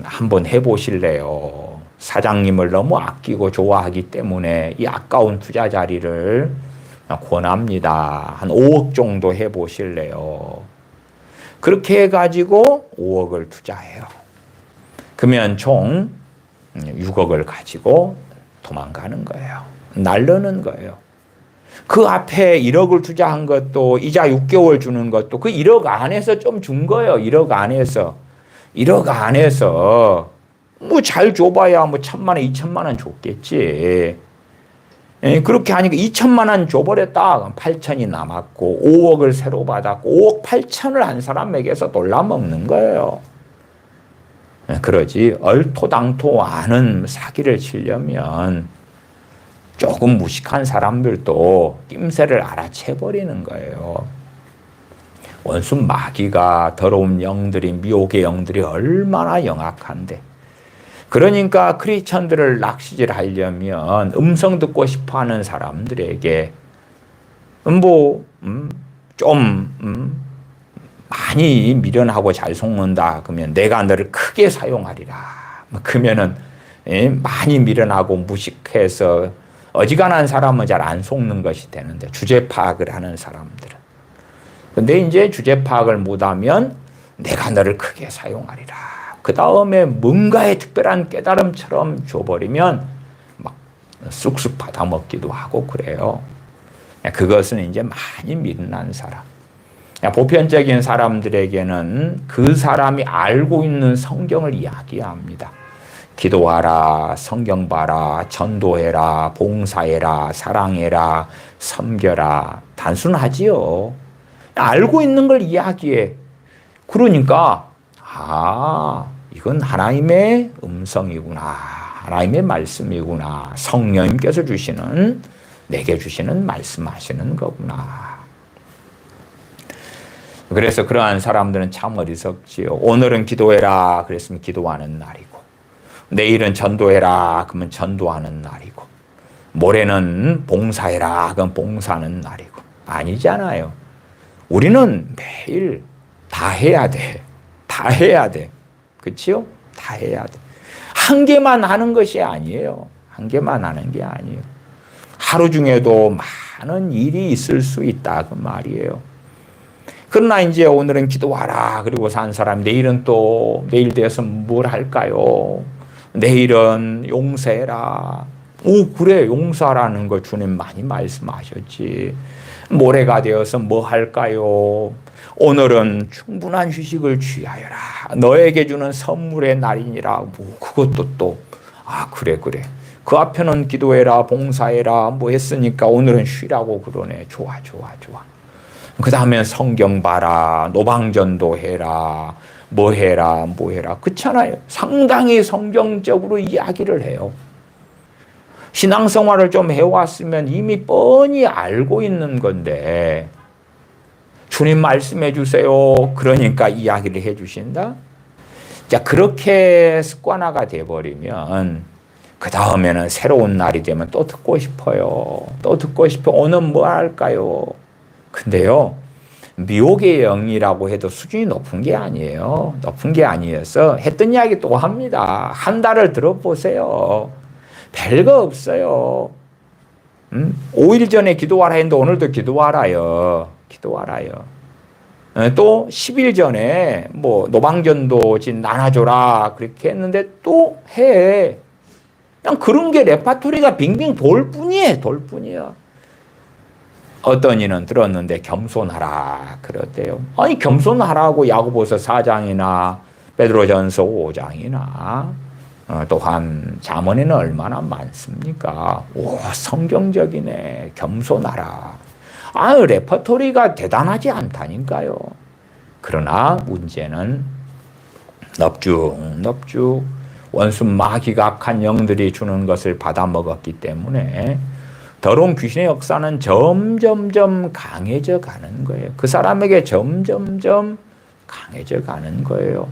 한번 해보실래요? 사장님을 너무 아끼고 좋아하기 때문에 이 아까운 투자 자리를 권합니다. 한 5억 정도 해보실래요? 그렇게 해가지고 5억을 투자해요. 그러면 총 6억을 가지고 도망가는 거예요. 날르는 거예요. 그 앞에 1억을 투자한 것도 이자 6개월 주는 것도 그 1억 안에서 좀 준 거예요. 1억 안에서. 1억 안에서 뭐 잘 줘봐야 뭐 1,000만 원, 2,000만 원 줬겠지. 그렇게 하니까 2,000만 원 줘버렸다. 8천이 남았고 5억을 새로 받았고 5억 8천을 한 사람에게서 놀라먹는 거예요. 그러지 얼토당토 않은 사기를 치려면 조금 무식한 사람들도 낌새를 알아채버리는 거예요. 원수 마귀가 더러운 영들이 미혹의 영들이 얼마나 영악한데 그러니까 크리스천들을 낚시질 하려면 음성 듣고 싶어하는 사람들에게 많이 미련하고 잘 속는다 그러면 내가 너를 크게 사용하리라. 그러면은 많이 미련하고 무식해서 어지간한 사람은 잘 안 속는 것이 되는데 주제 파악을 하는 사람들은 근데 이제 주제 파악을 못하면 내가 너를 크게 사용하리라. 그 다음에 뭔가의 특별한 깨달음처럼 줘버리면 막 쑥쑥 받아먹기도 하고 그래요. 그것은 이제 많이 미련한 사람. 보편적인 사람들에게는 그 사람이 알고 있는 성경을 이야기합니다. 기도하라, 성경 봐라, 전도해라, 봉사해라, 사랑해라, 섬겨라. 단순하지요. 알고 있는 걸 이야기해. 그러니까 이건 하나님의 음성이구나. 하나님의 말씀이구나. 성령님께서 주시는 내게 주시는 말씀하시는 거구나. 그래서 그러한 사람들은 참 어리석지요. 오늘은 기도해라 그랬으면 기도하는 날이고 내일은 전도해라 그러면 전도하는 날이고 모레는 봉사해라 그럼 봉사하는 날이고 아니잖아요. 우리는 매일 다 해야 돼. 다 해야 돼. 그치요? 다 해야 돼. 한 개만 하는 것이 아니에요. 한 개만 하는 게 아니에요. 하루 중에도 많은 일이 있을 수 있다 그 말이에요. 그러나 이제 오늘은 기도하라 그리고 산 사람 내일은 또 내일 되어서 뭘 할까요? 내일은 용서해라. 그래 용서하라는 거 주님 많이 말씀하셨지. 모레가 되어서 뭐 할까요? 오늘은 충분한 휴식을 취하여라. 너에게 주는 선물의 날이니라. 그것도 또 그래. 그 앞에는 기도해라 봉사해라 뭐 했으니까 오늘은 쉬라고 그러네. 좋아. 그 다음에 성경 봐라 노방전도 해라 뭐 해라 그렇잖아요. 상당히 성경적으로 이야기를 해요. 신앙생활을 좀 해왔으면 이미 뻔히 알고 있는 건데 주님 말씀해 주세요. 그러니까 이야기를 해 주신다. 자, 그렇게 습관화가 돼버리면 그 다음에는 새로운 날이 되면 또 듣고 싶어요. 오늘 뭐 할까요? 근데요, 미혹의 영이라고 해도 수준이 높은 게 아니에요. 높은 게 아니어서 했던 이야기 또 합니다. 한 달을 들어보세요. 별거 없어요. 5일 전에 기도하라 했는데 오늘도 기도하라요. 또 10일 전에 뭐 노방전도 나눠줘라 그렇게 했는데 또 해. 그냥 그런 게 레파토리가 빙빙 돌 뿐이야. 어떤 이는 들었는데 겸손하라 그러대요. 아니 겸손하라고 야고보서 4장이나 베드로전서 5장이나 또한 잠언에는 얼마나 많습니까? 성경적이네. 겸손하라. 레퍼토리가 대단하지 않다니까요. 그러나 문제는 넙죽 원수 마귀가 악한 영들이 주는 것을 받아먹었기 때문에 더러운 귀신의 역사는 점점점 강해져 가는 거예요. 그 사람에게 점점점 강해져 가는 거예요.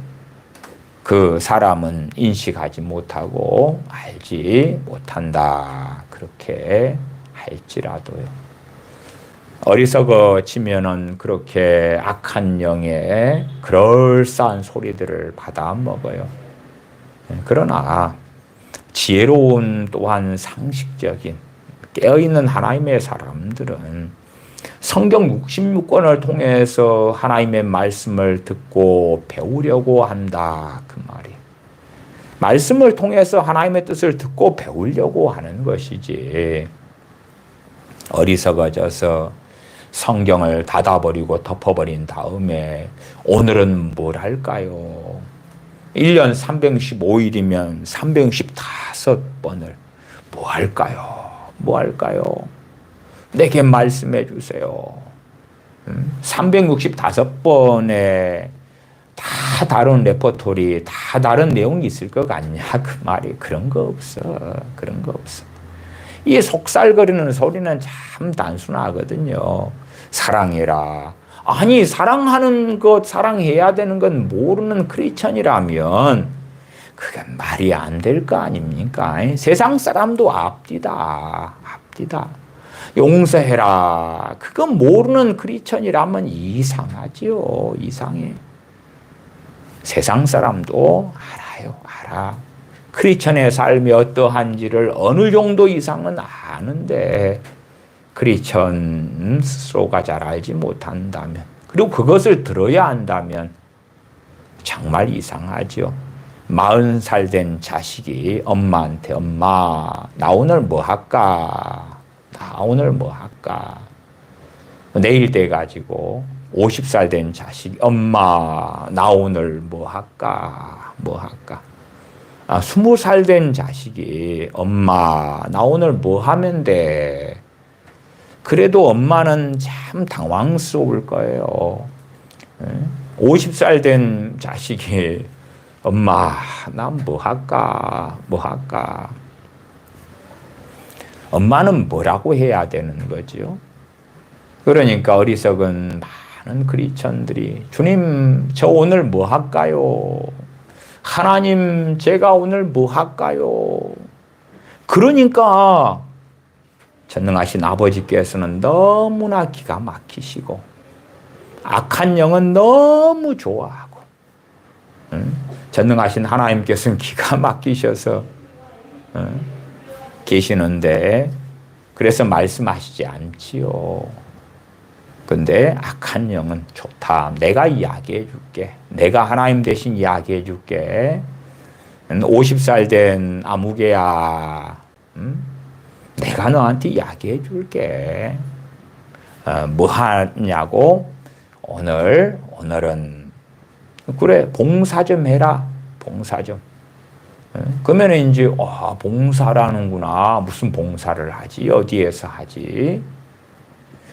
그 사람은 인식하지 못하고 알지 못한다. 그렇게 할지라도요. 어리석어지면은 그렇게 악한 영의 그럴싸한 소리들을 받아 먹어요. 그러나 지혜로운 또한 상식적인 깨어있는 하나님의 사람들은 성경 66권을 통해서 하나님의 말씀을 듣고 배우려고 한다. 그 말이. 말씀을 통해서 하나님의 뜻을 듣고 배우려고 하는 것이지. 어리석어져서 성경을 닫아버리고 덮어버린 다음에 오늘은 뭘 할까요? 1년 365일이면 365번을 뭐 할까요? 뭐 할까요? 내게 말씀해 주세요. 365번에 다 다른 레퍼토리, 다 다른 내용이 있을 것 같냐? 그 말이. 그런 거 없어. 그런 거 없어. 이 속살거리는 소리는 참 단순하거든요. 사랑해라. 아니, 사랑하는 것, 사랑해야 되는 건 모르는 크리스천이라면 그게 말이 안 될 거 아닙니까? 세상 사람도 앞디다. 앞디다. 용서해라. 그건 모르는 크리스천이라면 이상하지요. 이상해. 세상 사람도 알아요. 알아. 크리스천의 삶이 어떠한지를 어느 정도 이상은 아는데 크리스천 스스로가 잘 알지 못한다면, 그리고 그것을 들어야 한다면 정말 이상하죠. 40살 된 자식이 엄마한테 엄마 나 오늘 뭐 할까? 나 오늘 뭐 할까? 내일 돼가지고 50살 된 자식이 엄마 나 오늘 뭐 할까? 뭐 할까? 20살 된 자식이 엄마 나 오늘 뭐 하면 돼? 그래도 엄마는 참 당황스러울 거예요. 50살 된 자식이 엄마 난 뭐 할까? 뭐 할까? 엄마는 뭐라고 해야 되는 거죠? 그러니까 어리석은 많은 크리스천들이 주님 저 오늘 뭐 할까요? 하나님 제가 오늘 뭐 할까요? 그러니까 전능하신 아버지께서는 너무나 기가 막히시고 악한 영은 너무 좋아하고 전능하신 하나님께서는 기가 막히셔서 계시는데 그래서 말씀하시지 않지요. 근데 악한 영은 좋다. 내가 이야기해 줄게. 내가 하나님 대신 이야기해 줄게. 50살 된 아무개야. 내가 너한테 이야기해 줄게. 뭐 하냐고? 오늘은 그래 봉사 좀 해라. 봉사 좀. 그러면 이제 봉사라는구나. 무슨 봉사를 하지? 어디에서 하지?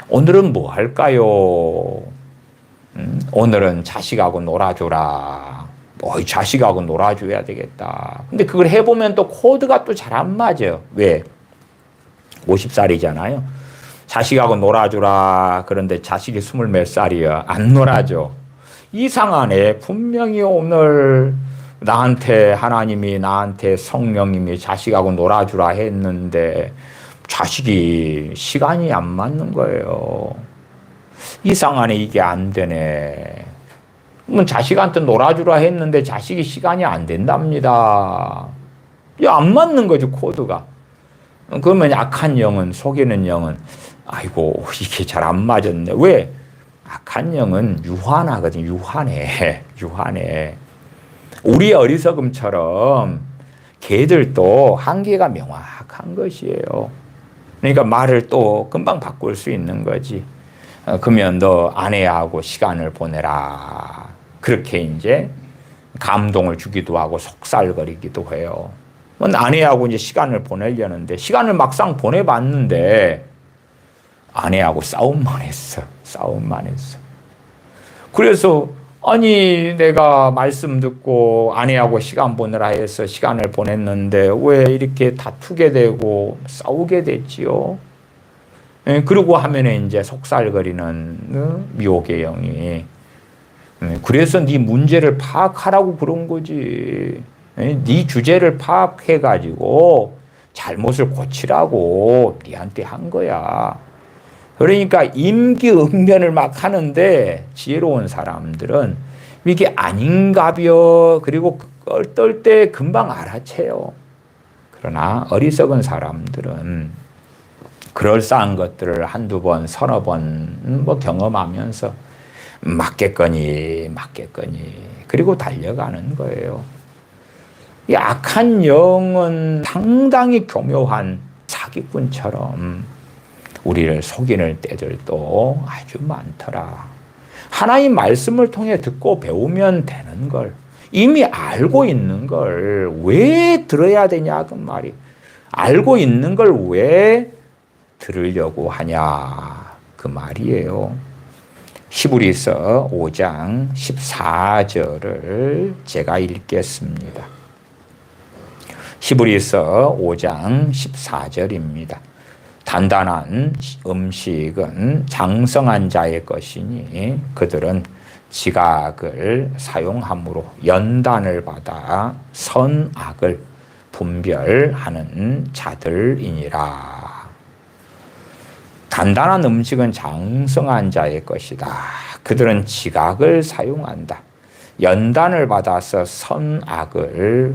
오늘은 뭐 할까요? 오늘은 자식하고 놀아줘라. 자식하고 놀아줘야 되겠다. 근데 그걸 해보면 또 코드가 또 잘 안 맞아요. 왜? 50살이잖아요. 자식하고 놀아줘라. 그런데 자식이 20몇 살이야. 안 놀아줘. 이상하네. 분명히 오늘 하나님이 나한테 성령님이 자식하고 놀아주라 했는데 자식이 시간이 안 맞는 거예요. 이상하네. 이게 안 되네. 그러면 자식한테 놀아주라 했는데 자식이 시간이 안 된답니다. 안 맞는 거죠, 코드가. 그러면 악한 영은, 속이는 영은 아이고 이게 잘 안 맞았네. 왜? 악한 영은 유한하거든. 유한해. 우리의 어리석음처럼 걔들도 한계가 명확한 것이에요. 그러니까 말을 또 금방 바꿀 수 있는 거지. 그러면 너 아내하고 시간을 보내라. 그렇게 이제 감동을 주기도 하고 속살거리기도 해요. 아내하고 이제 시간을 보내려는데 시간을 막상 보내봤는데 아내하고 싸움만 했어. 그래서 아니 내가 말씀 듣고 아내하고 시간 보내라 해서 시간을 보냈는데 왜 이렇게 다투게 되고 싸우게 됐지요? 그러고 하면 이제 속살거리는 미혹의 영이 그래서 네 문제를 파악하라고 그런 거지. 네 주제를 파악해가지고 잘못을 고치라고 네한테 한 거야. 그러니까 임기응변을 막 하는데 지혜로운 사람들은 이게 아닌가벼. 그리고 어떨 때 금방 알아채요. 그러나 어리석은 사람들은 그럴싸한 것들을 한두 번, 서너 번 경험하면서 맞겠거니 그리고 달려가는 거예요. 이 악한 영은 상당히 교묘한 사기꾼처럼 우리를 속이는 때들도 아주 많더라. 하나님 말씀을 통해 듣고 배우면 되는 걸, 이미 알고 있는 걸 왜 들어야 되냐 그 말이. 알고 있는 걸 왜 들으려고 하냐 그 말이에요. 히브리서 5장 14절을 제가 읽겠습니다. 히브리서 5장 14절입니다. 단단한 음식은 장성한 자의 것이니 그들은 지각을 사용함으로 연단을 받아 선악을 분별하는 자들이니라. 단단한 음식은 장성한 자의 것이다. 그들은 지각을 사용한다. 연단을 받아서 선악을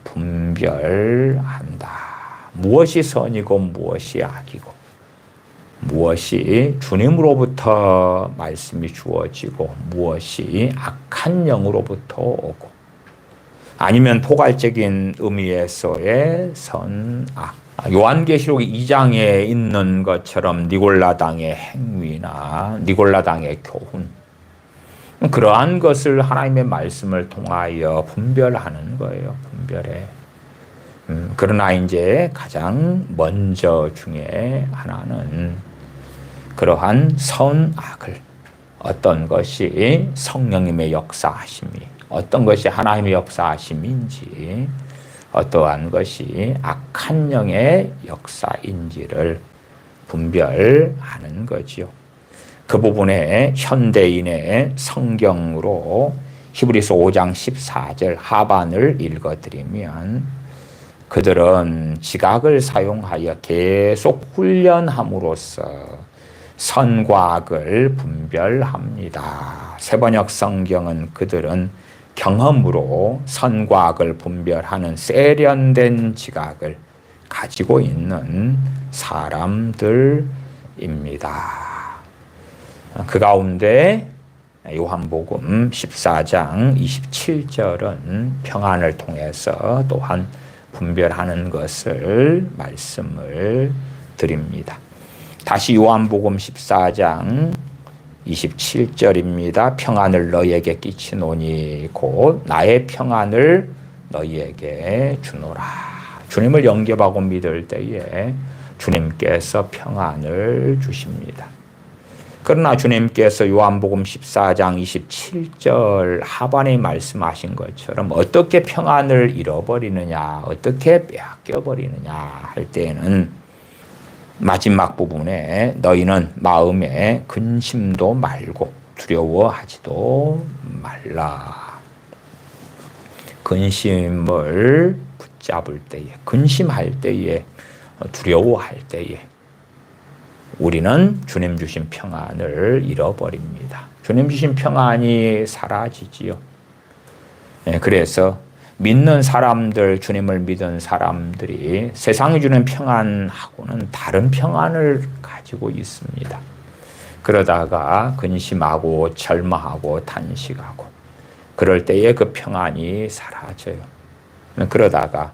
분별한다. 무엇이 선이고 무엇이 악이고, 무엇이 주님으로부터 말씀이 주어지고 무엇이 악한 영으로부터 오고, 아니면 포괄적인 의미에서의 선악. 요한계시록 2장에 있는 것처럼 니골라당의 행위나 니골라당의 교훈, 그러한 것을 하나님의 말씀을 통하여 분별하는 거예요. 분별해. 그러나 이제 가장 먼저 중에 하나는 그러한 선악을, 어떤 것이 성령님의 역사하심이, 어떤 것이 하나님의 역사하심인지, 어떠한 것이 악한 영의 역사인지를 분별하는 거지요. 그 부분에 현대인의 성경으로 히브리서 5장 14절 하반을 읽어드리면, 그들은 지각을 사용하여 계속 훈련함으로써 선과 악을 분별합니다. 새번역 성경은 그들은 경험으로 선과 악을 분별하는 세련된 지각을 가지고 있는 사람들입니다. 그 가운데 요한복음 14장 27절은 평안을 통해서 또한 분별하는 것을 말씀을 드립니다. 다시 요한복음 14장 27절입니다. 평안을 너희에게 끼치노니 곧 나의 평안을 너희에게 주노라. 주님을 영접하고 믿을 때에 주님께서 평안을 주십니다. 그러나 주님께서 요한복음 14장 27절 하반에 말씀하신 것처럼 어떻게 평안을 잃어버리느냐, 어떻게 빼앗겨버리느냐 할 때에는 마지막 부분에 너희는 마음에 근심도 말고 두려워하지도 말라. 근심을 붙잡을 때에, 근심할 때에, 두려워할 때에 우리는 주님 주신 평안을 잃어버립니다. 주님 주신 평안이 사라지지요. 그래서 믿는 사람들, 주님을 믿은 사람들이 세상이 주는 평안하고는 다른 평안을 가지고 있습니다. 그러다가 근심하고 절망하고 탄식하고 그럴 때에 그 평안이 사라져요. 그러다가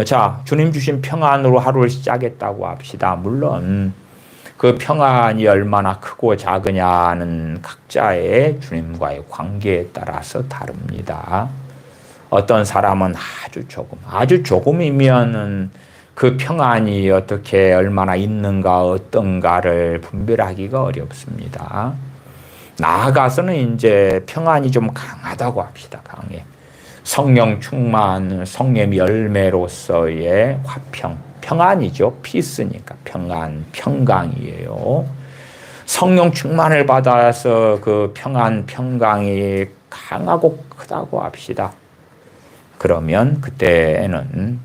자, 주님 주신 평안으로 하루를 시작했다고 합시다. 물론 그 평안이 얼마나 크고 작으냐는 각자의 주님과의 관계에 따라서 다릅니다. 어떤 사람은 아주 조금이면은 그 평안이 어떻게 얼마나 있는가 어떤가를 분별하기가 어렵습니다. 나아가서는 이제 평안이 좀 강하다고 합시다. 강해. 성령 충만, 성령 열매로서의 화평, 평안이죠. 피스니까 평안, 평강이에요. 성령 충만을 받아서 그 평안, 평강이 강하고 크다고 합시다. 그러면 그때는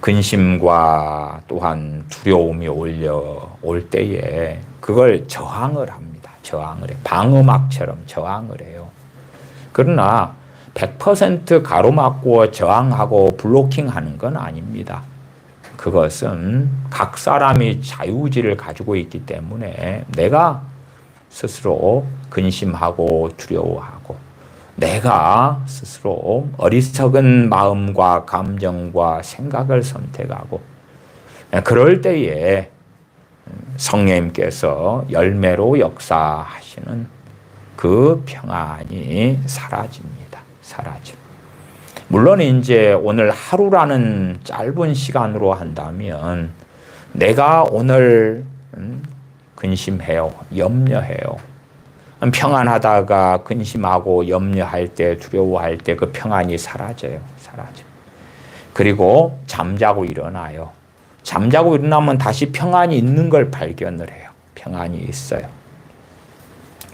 근심과 또한 두려움이 올 때에 그걸 저항을 합니다. 저항을 해. 방어막처럼 저항을 해요. 그러나 100% 가로막고 저항하고 블로킹하는 건 아닙니다. 그것은 각 사람이 자유의지를 가지고 있기 때문에 내가 스스로 근심하고 두려워하고 내가 스스로 어리석은 마음과 감정과 생각을 선택하고 그럴 때에 성령님께서 열매로 역사하시는 그 평안이 사라집니다. 사라집니다. 물론 이제 오늘 하루라는 짧은 시간으로 한다면 내가 오늘 근심해요. 염려해요. 평안하다가 근심하고 염려할 때 두려워할 때 그 평안이 사라져요. 사라져요. 그리고 잠자고 일어나요. 잠자고 일어나면 다시 평안이 있는 걸 발견을 해요. 평안이 있어요.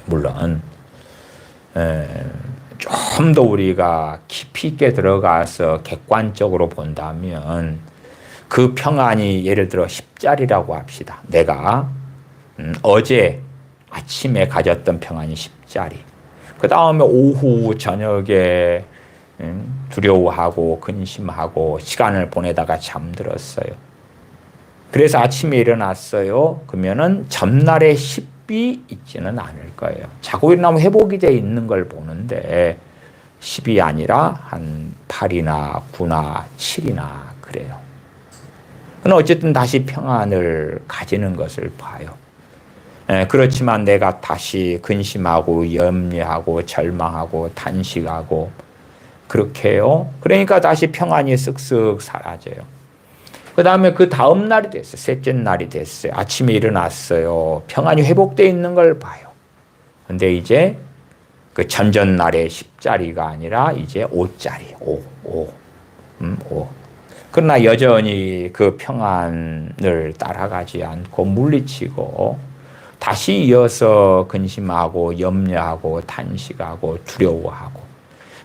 물론 좀 더 우리가 깊이 있게 들어가서 객관적으로 본다면 그 평안이 예를 들어 10자리라고 합시다. 내가 어제 아침에 가졌던 평안이 10자리. 그 다음에 오후 저녁에 두려워하고 근심하고 시간을 보내다가 잠들었어요. 그래서 아침에 일어났어요. 그러면은 전날의 10이 있지는 않을 거예요. 자고 일어나면 회복이 돼 있는 걸 보는데 10이 아니라 한 8이나 9나 7이나 그래요. 어쨌든 다시 평안을 가지는 것을 봐요. 그렇지만 내가 다시 근심하고 염려하고 절망하고 단식하고 그렇게 해요. 그러니까 다시 평안이 쓱쓱 사라져요. 그 다음에 그 다음 날이 됐어요. 셋째 날이 됐어요. 아침에 일어났어요. 평안이 회복되어 있는 걸 봐요. 근데 이제 그 전전날의 10자리가 아니라 이제 5자리, 5. 그러나 여전히 그 평안을 따라가지 않고 물리치고 다시 이어서 근심하고 염려하고 단식하고 두려워하고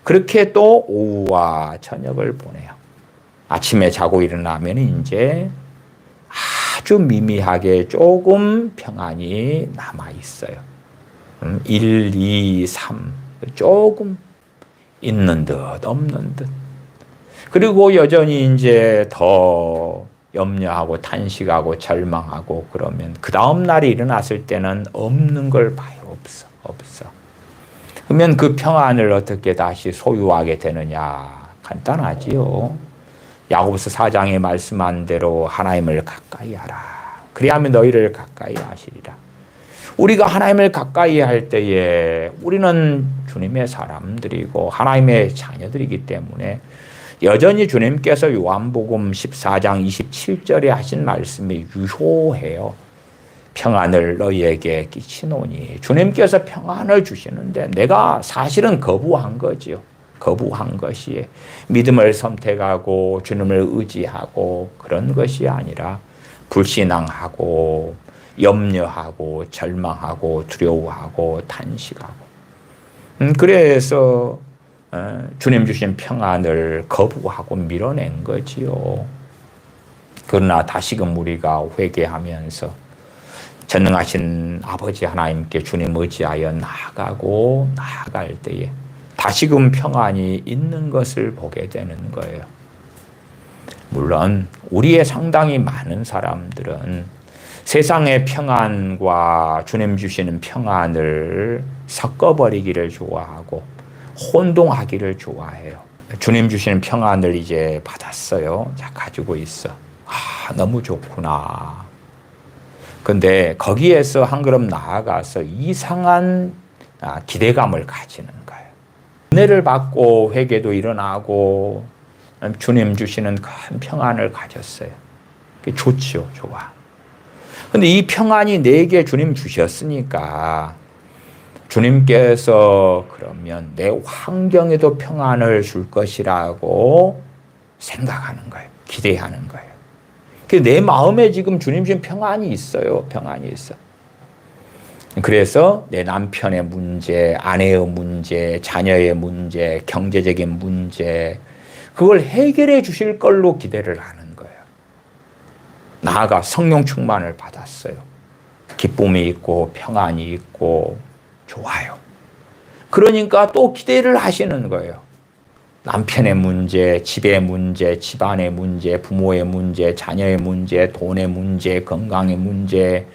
그렇게 또 오후와 저녁을 보내요. 아침에 자고 일어나면 이제 아주 미미하게 조금 평안이 남아 있어요. 1, 2, 3 조금 있는 듯 없는 듯. 그리고 여전히 이제 더 염려하고 탄식하고 절망하고 그러면 그 다음 날이 일어났을 때는 없는 걸 봐요. 없어. 그러면 그 평안을 어떻게 다시 소유하게 되느냐? 간단하지요. 야고보서 4장에 말씀한 대로 하나님을 가까이 하라. 그리하면 너희를 가까이 하시리라. 우리가 하나님을 가까이 할 때에 우리는 주님의 사람들이고 하나님의 자녀들이기 때문에 여전히 주님께서 요한복음 14장 27절에 하신 말씀이 유효해요. 평안을 너희에게 끼치노니 주님께서 평안을 주시는데 내가 사실은 거부한 거지요. 거부한 것이 믿음을 선택하고 주님을 의지하고 그런 것이 아니라 불신앙하고 염려하고 절망하고 두려워하고 탄식하고 그래서 주님 주신 평안을 거부하고 밀어낸 거지요. 그러나 다시금 우리가 회개하면서 전능하신 아버지 하나님께 주님 의지하여 나아갈 때에 다시금 평안이 있는 것을 보게 되는 거예요. 물론 우리의 상당히 많은 사람들은 세상의 평안과 주님 주시는 평안을 섞어버리기를 좋아하고 혼동하기를 좋아해요. 주님 주시는 평안을 이제 받았어요. 자, 가지고 있어. 너무 좋구나. 근데 거기에서 한 걸음 나아가서 이상한 기대감을 가지는 거예요. 은혜를 받고 회개도 일어나고 주님 주시는 큰 평안을 가졌어요. 그게 좋지요, 좋아. 근데 이 평안이 내게 주님 주셨으니까 주님께서 그러면 내 환경에도 평안을 줄 것이라고 생각하는 거예요. 기대하는 거예요. 내 마음에 지금 주님 주신 평안이 있어요. 평안이 있어. 그래서 내 남편의 문제, 아내의 문제, 자녀의 문제, 경제적인 문제 그걸 해결해 주실 걸로 기대를 하는 거예요. 나아가 성령 충만을 받았어요. 기쁨이 있고 평안이 있고 좋아요. 그러니까 또 기대를 하시는 거예요. 남편의 문제, 집의 문제, 집안의 문제, 부모의 문제, 자녀의 문제, 돈의 문제, 건강의 문제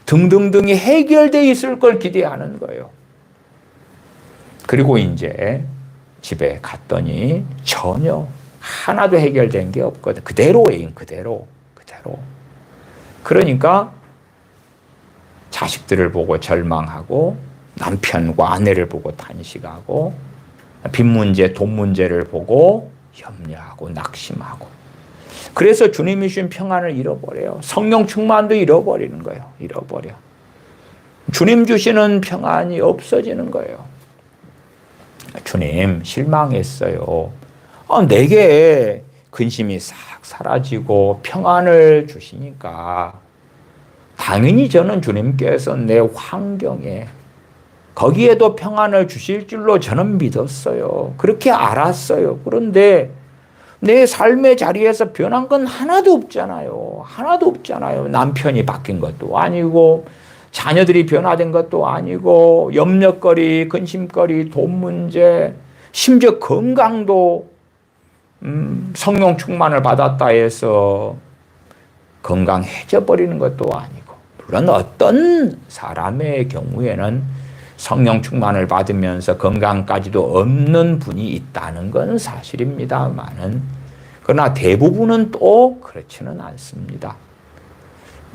등등등이 해결되어 있을 걸 기대하는 거예요. 그리고 이제 집에 갔더니 전혀 하나도 해결된 게 없거든. 그대로예요. 그대로. 그러니까 자식들을 보고 절망하고 남편과 아내를 보고 탄식하고 빚 문제, 돈 문제를 보고 염려하고 낙심하고 그래서 주님이 주신 평안을 잃어버려요. 성령 충만도 잃어버리는 거예요. 잃어버려. 주님 주시는 평안이 없어지는 거예요. 주님 실망했어요. 내게 근심이 싹 사라지고 평안을 주시니까 당연히 저는 주님께서 내 환경에 거기에도 평안을 주실 줄로 저는 믿었어요. 그렇게 알았어요. 그런데 내 삶의 자리에서 변한 건 하나도 없잖아요. 하나도 없잖아요. 남편이 바뀐 것도 아니고 자녀들이 변화된 것도 아니고 염려거리, 근심거리, 돈 문제, 심지어 건강도 성령 충만을 받았다 해서 건강해져 버리는 것도 아니고 물론 어떤 사람의 경우에는 성령 충만을 받으면서 건강까지도 없는 분이 있다는 건 사실입니다만은 그러나 대부분은 또 그렇지는 않습니다.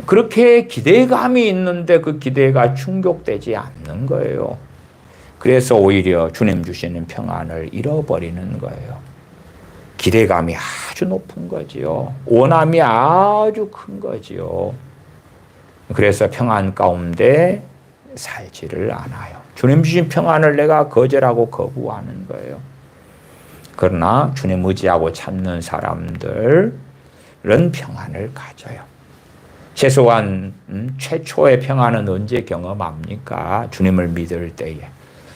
그렇게 기대감이 있는데 그 기대가 충족되지 않는 거예요. 그래서 오히려 주님 주시는 평안을 잃어버리는 거예요. 기대감이 아주 높은 거지요. 원함이 아주 큰 거지요. 그래서 평안 가운데 살지를 않아요. 주님 주신 평안을 내가 거절하고 거부하는 거예요. 그러나 주님 의지하고 참는 사람들은 평안을 가져요. 최소한 최초의 평안은 언제 경험합니까? 주님을 믿을 때에,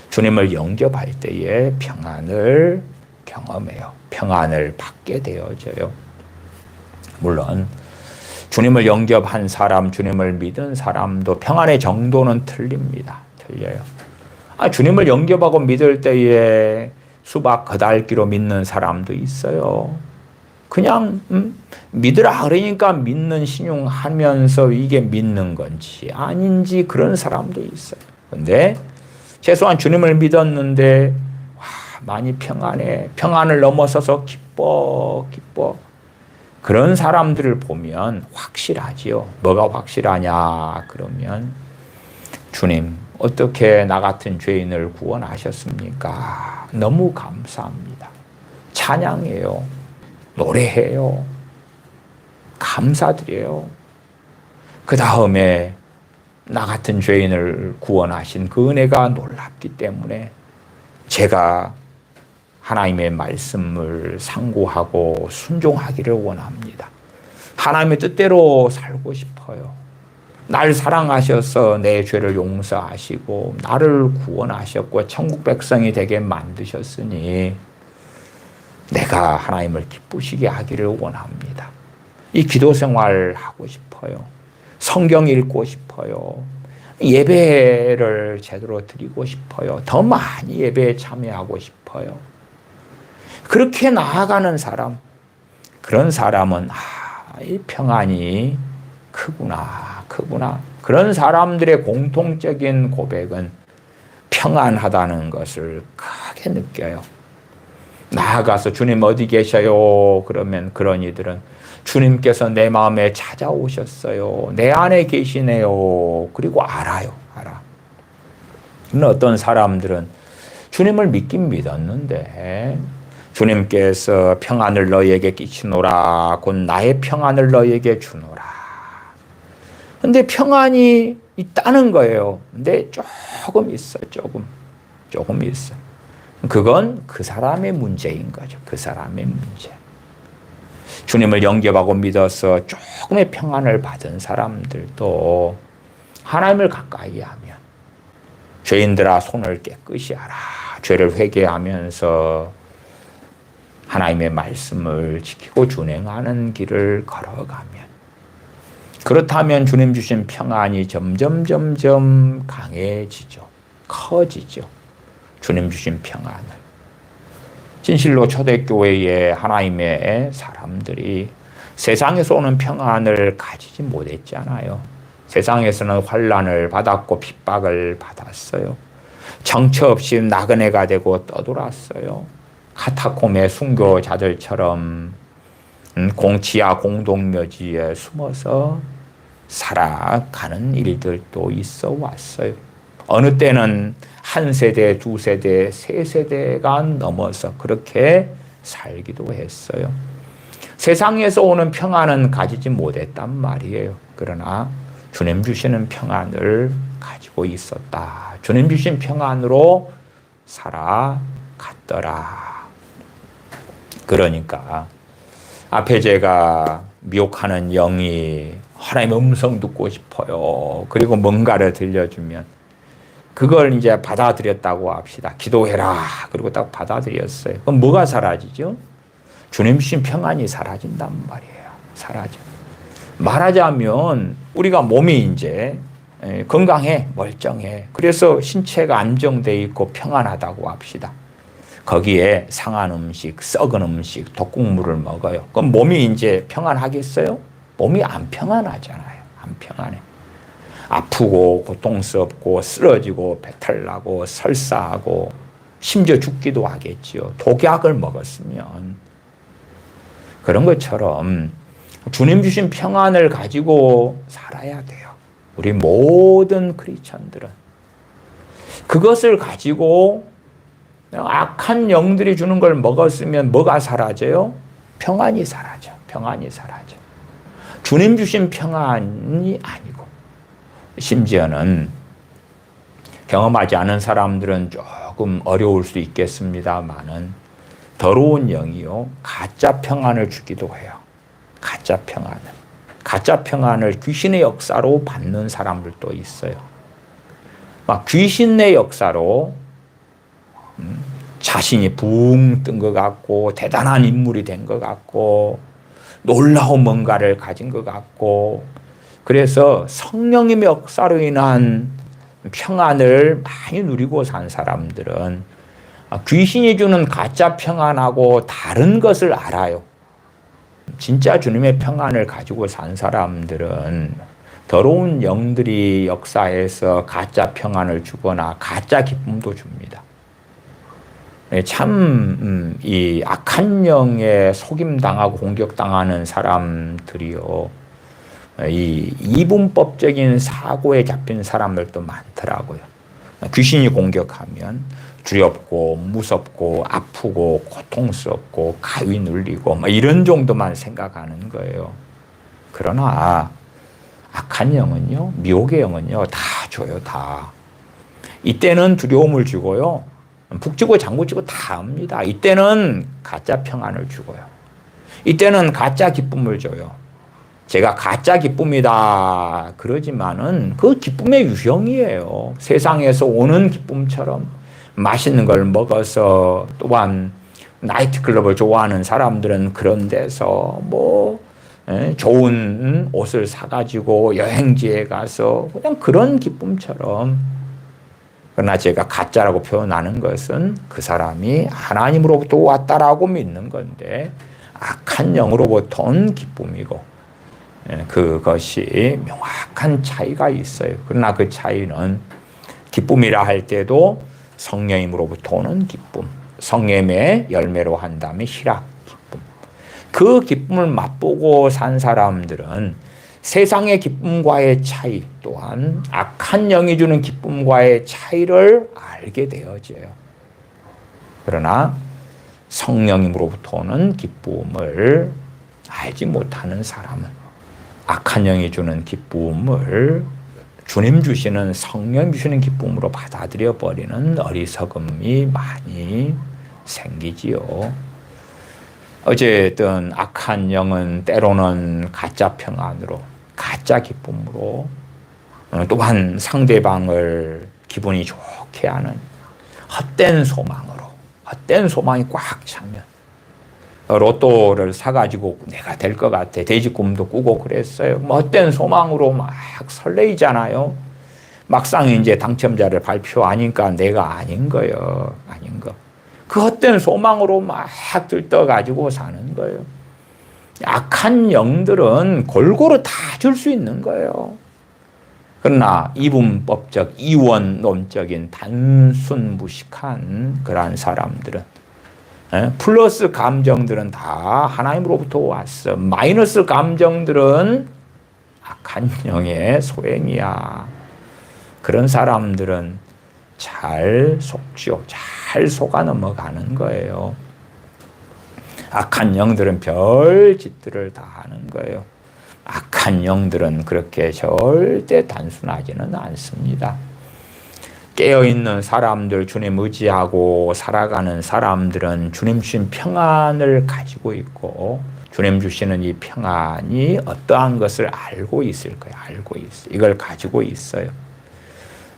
주님을 영접할 때에 평안을 경험해요. 평안을 받게 되어져요. 물론 주님을 영접한 사람, 주님을 믿은 사람도 평안의 정도는 틀립니다. 틀려요. 주님을 영접하고 믿을 때에 수박 거달기로 믿는 사람도 있어요. 그냥 믿으라 그러니까 믿는 신용하면서 이게 믿는 건지 아닌지 그런 사람도 있어요. 그런데 최소한 주님을 믿었는데 많이 평안해. 평안을 넘어서서 기뻐. 그런 사람들을 보면 확실하지요. 뭐가 확실하냐 그러면 주님 어떻게 나 같은 죄인을 구원하셨습니까? 너무 감사합니다. 찬양해요. 노래해요. 감사드려요. 그 다음에 나 같은 죄인을 구원하신 그 은혜가 놀랍기 때문에 제가 하나님의 말씀을 상고하고 순종하기를 원합니다. 하나님의 뜻대로 살고 싶어요. 날 사랑하셔서 내 죄를 용서하시고 나를 구원하셨고 천국 백성이 되게 만드셨으니 내가 하나님을 기쁘시게 하기를 원합니다. 이 기도 생활 하고 싶어요. 성경 읽고 싶어요. 예배를 제대로 드리고 싶어요. 더 많이 예배에 참여하고 싶어요. 그렇게 나아가는 사람, 그런 사람은 이 평안이 크구나. 그런 사람들의 공통적인 고백은 평안하다는 것을 크게 느껴요. 나아가서 주님 어디 계셔요? 그러면 그런 이들은 주님께서 내 마음에 찾아오셨어요. 내 안에 계시네요. 그리고 알아요. 근데 어떤 사람들은 주님을 믿긴 믿었는데 주님께서 평안을 너희에게 끼치노라. 곧 나의 평안을 너희에게 주노라. 근데 평안이 있다는 거예요. 근데 조금 있어. 조금 있어. 그건 그 사람의 문제인 거죠. 그 사람의 문제. 주님을 영접하고 믿어서 조금의 평안을 받은 사람들도 하나님을 가까이 하면 죄인들아 손을 깨끗이 하라. 죄를 회개하면서 하나님의 말씀을 지키고 준행하는 길을 걸어가면 그렇다면 주님 주신 평안이 점점 강해지죠. 커지죠. 주님 주신 평안을. 진실로 초대교회의 하나님의 사람들이 세상에서 오는 평안을 가지지 못했잖아요. 세상에서는 환난을 받았고 핍박을 받았어요. 정처 없이 나그네가 되고 떠돌았어요. 카타콤의 순교자들처럼 지하 공동묘지에 숨어서 살아가는 일들도 있어 왔어요. 어느 때는 한 세대, 두 세대, 세 세대가 넘어서 그렇게 살기도 했어요. 세상에서 오는 평안은 가지지 못했단 말이에요. 그러나 주님 주시는 평안을 가지고 있었다. 주님 주신 평안으로 살아갔더라. 그러니까 앞에 제가 미혹하는 영이 하나님의 음성 듣고 싶어요. 그리고 뭔가를 들려주면 그걸 이제 받아들였다고 합시다. 기도해라. 그리고 딱 받아들였어요. 그럼 뭐가 사라지죠? 주님 주신 평안이 사라진단 말이에요. 사라져. 말하자면 우리가 몸이 이제 건강해, 멀쩡해. 그래서 신체가 안정되어 있고 평안하다고 합시다. 거기에 상한 음식, 썩은 음식, 독국물을 먹어요. 그럼 몸이 이제 평안하겠어요? 몸이 안 평안하잖아요. 안 평안해. 아프고 고통스럽고 쓰러지고 배탈나고 설사하고 심지어 죽기도 하겠지요. 독약을 먹었으면. 그런 것처럼 주님 주신 평안을 가지고 살아야 돼요. 우리 모든 크리스천들은. 그것을 가지고 악한 영들이 주는 걸 먹었으면 뭐가 사라져요? 평안이 사라져. 평안이 사라져. 주님 주신 평안이 아니고 심지어는 경험하지 않은 사람들은 조금 어려울 수 있겠습니다만은 더러운 영이요 가짜 평안을 주기도 해요. 가짜 평안을. 가짜 평안을 귀신의 역사로 받는 사람들도 있어요. 막 귀신의 역사로 자신이 붕 뜬 것 같고 대단한 인물이 된 것 같고 놀라운 뭔가를 가진 것 같고 그래서 성령님의 역사로 인한 평안을 많이 누리고 산 사람들은 귀신이 주는 가짜 평안하고 다른 것을 알아요. 진짜 주님의 평안을 가지고 산 사람들은 더러운 영들이 역사해서 가짜 평안을 주거나 가짜 기쁨도 줍니다. 참, 이 악한 영에 속임당하고 공격당하는 사람들이요. 이 이분법적인 사고에 잡힌 사람들도 많더라고요. 귀신이 공격하면 두렵고 무섭고 아프고 고통스럽고 가위 눌리고 이런 정도만 생각하는 거예요. 그러나 악한 영은요, 미혹의 영은요, 다 줘요, 다. 이때는 두려움을 주고요. 북지고 장구치고 다 합니다. 이때는 가짜 평안을 주고요. 이때는 가짜 기쁨을 줘요. 제가 가짜 기쁨이다 그러지만은 그 기쁨의 유형이에요. 세상에서 오는 기쁨처럼 맛있는 걸 먹어서 또한 나이트클럽을 좋아하는 사람들은 그런 데서 좋은 옷을 사가지고 여행지에 가서 그냥 그런 기쁨처럼 그러나 제가 가짜라고 표현하는 것은 그 사람이 하나님으로부터 왔다라고 믿는 건데 악한 영으로부터 온 기쁨이고 그것이 명확한 차이가 있어요. 그러나 그 차이는 기쁨이라 할 때도 성령님으로부터 오는 기쁨, 성령의 열매로 한다면 희락 기쁨. 그 기쁨을 맛보고 산 사람들은 세상의 기쁨과의 차이 또한 악한 영이 주는 기쁨과의 차이를 알게 되어져요. 그러나 성령님으로부터 오는 기쁨을 알지 못하는 사람은 악한 영이 주는 기쁨을 주님 주시는 성령 주시는 기쁨으로 받아들여 버리는 어리석음이 많이 생기지요. 어쨌든 악한 영은 때로는 가짜 평안으로 가짜 기쁨으로 또한 상대방을 기분이 좋게 하는 헛된 소망으로 헛된 소망이 꽉 차면 로또를 사가지고 내가 될 것 같아 돼지꿈도 꾸고 그랬어요. 헛된 소망으로 막 설레이잖아요. 막상 이제 당첨자를 발표하니까 내가 아닌 거예요. 아닌 거. 그 헛된 소망으로 막 들떠가지고 사는 거예요. 악한 영들은 골고루 다 줄 수 있는 거예요. 그러나 이분법적, 이원론적인 단순 무식한 그러한 사람들은, 플러스 감정들은 다 하나님으로부터 왔어. 마이너스 감정들은 악한 영의 소행이야. 그런 사람들은 잘 속죠. 잘 속아 넘어가는 거예요. 악한 영들은 별 짓들을 다 하는 거예요. 악한 영들은 그렇게 절대 단순하지는 않습니다. 깨어있는 사람들, 주님 의지하고 살아가는 사람들은 주님 주신 평안을 가지고 있고, 주님 주시는 이 평안이 어떠한 것을 알고 있을 거예요. 알고 있어요. 이걸 가지고 있어요.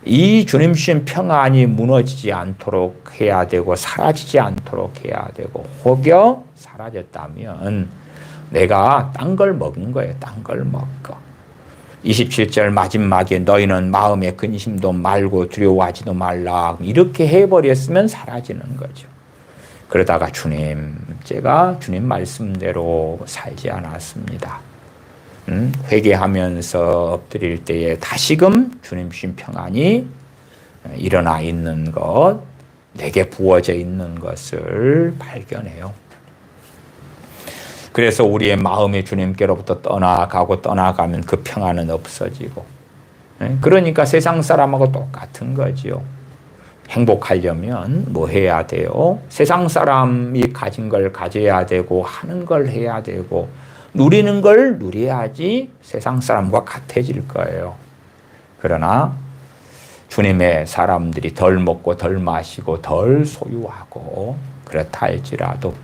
이 주님 주신 평안이 무너지지 않도록 해야 되고, 사라지지 않도록 해야 되고, 혹여 사라졌다면 내가 딴 걸 먹은 거예요. 딴 걸 먹고. 27절 마지막에 너희는 마음의 근심도 말고 두려워하지도 말라. 이렇게 해버렸으면 사라지는 거죠. 그러다가 제가 주님 말씀대로 살지 않았습니다. 회개하면서 엎드릴 때에 다시금 주님 주신 평안이 일어나 있는 것, 내게 부어져 있는 것을 발견해요. 그래서 우리의 마음이 주님께로부터 떠나가면 그 평안은 없어지고, 그러니까 세상 사람하고 똑같은 거지요. 행복하려면 뭐 해야 돼요? 세상 사람이 가진 걸 가져야 되고, 하는 걸 해야 되고, 누리는 걸 누려야지 세상 사람과 같아질 거예요. 그러나 주님의 사람들이 덜 먹고 덜 마시고 덜 소유하고 그렇다 할지라도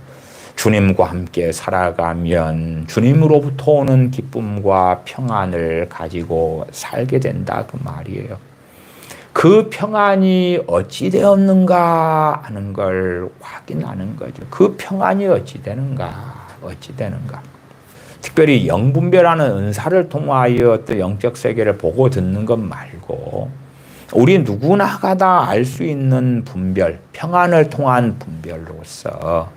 주님과 함께 살아가면 주님으로부터 오는 기쁨과 평안을 가지고 살게 된다, 그 말이에요. 그 평안이 어찌 되었는가 하는 걸 확인하는 거죠. 그 평안이 어찌 되는가. 특별히 영분별하는 은사를 통하여 또 영적 세계를 보고 듣는 것 말고, 우리 누구나가 다 알 수 있는 분별, 평안을 통한 분별로서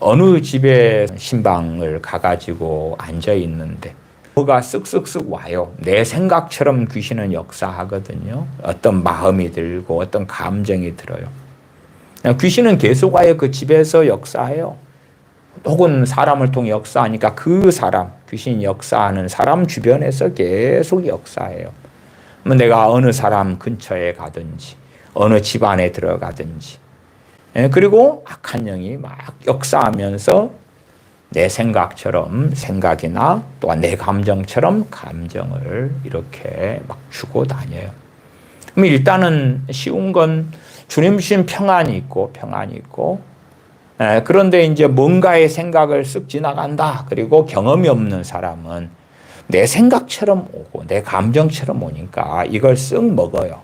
어느 집에 신방을 가가지고 앉아 있는데 뭐가 쓱쓱쓱 와요. 내 생각처럼 귀신은 역사하거든요. 어떤 마음이 들고 어떤 감정이 들어요. 귀신은 계속 와요. 그 집에서 역사해요. 혹은 사람을 통해 역사하니까 그 사람, 귀신이 역사하는 사람 주변에서 계속 역사해요. 내가 어느 사람 근처에 가든지 어느 집안에 들어가든지, 그리고 악한 영이 막 역사하면서 내 생각처럼 생각이나 또한 내 감정처럼 감정을 이렇게 막 주고 다녀요. 그럼 일단은 쉬운 건 주님 주신 평안이 있고, 그런데 이제 뭔가의 생각을 쓱 지나간다. 그리고 경험이 없는 사람은 내 생각처럼 오고 내 감정처럼 오니까 이걸 쓱 먹어요.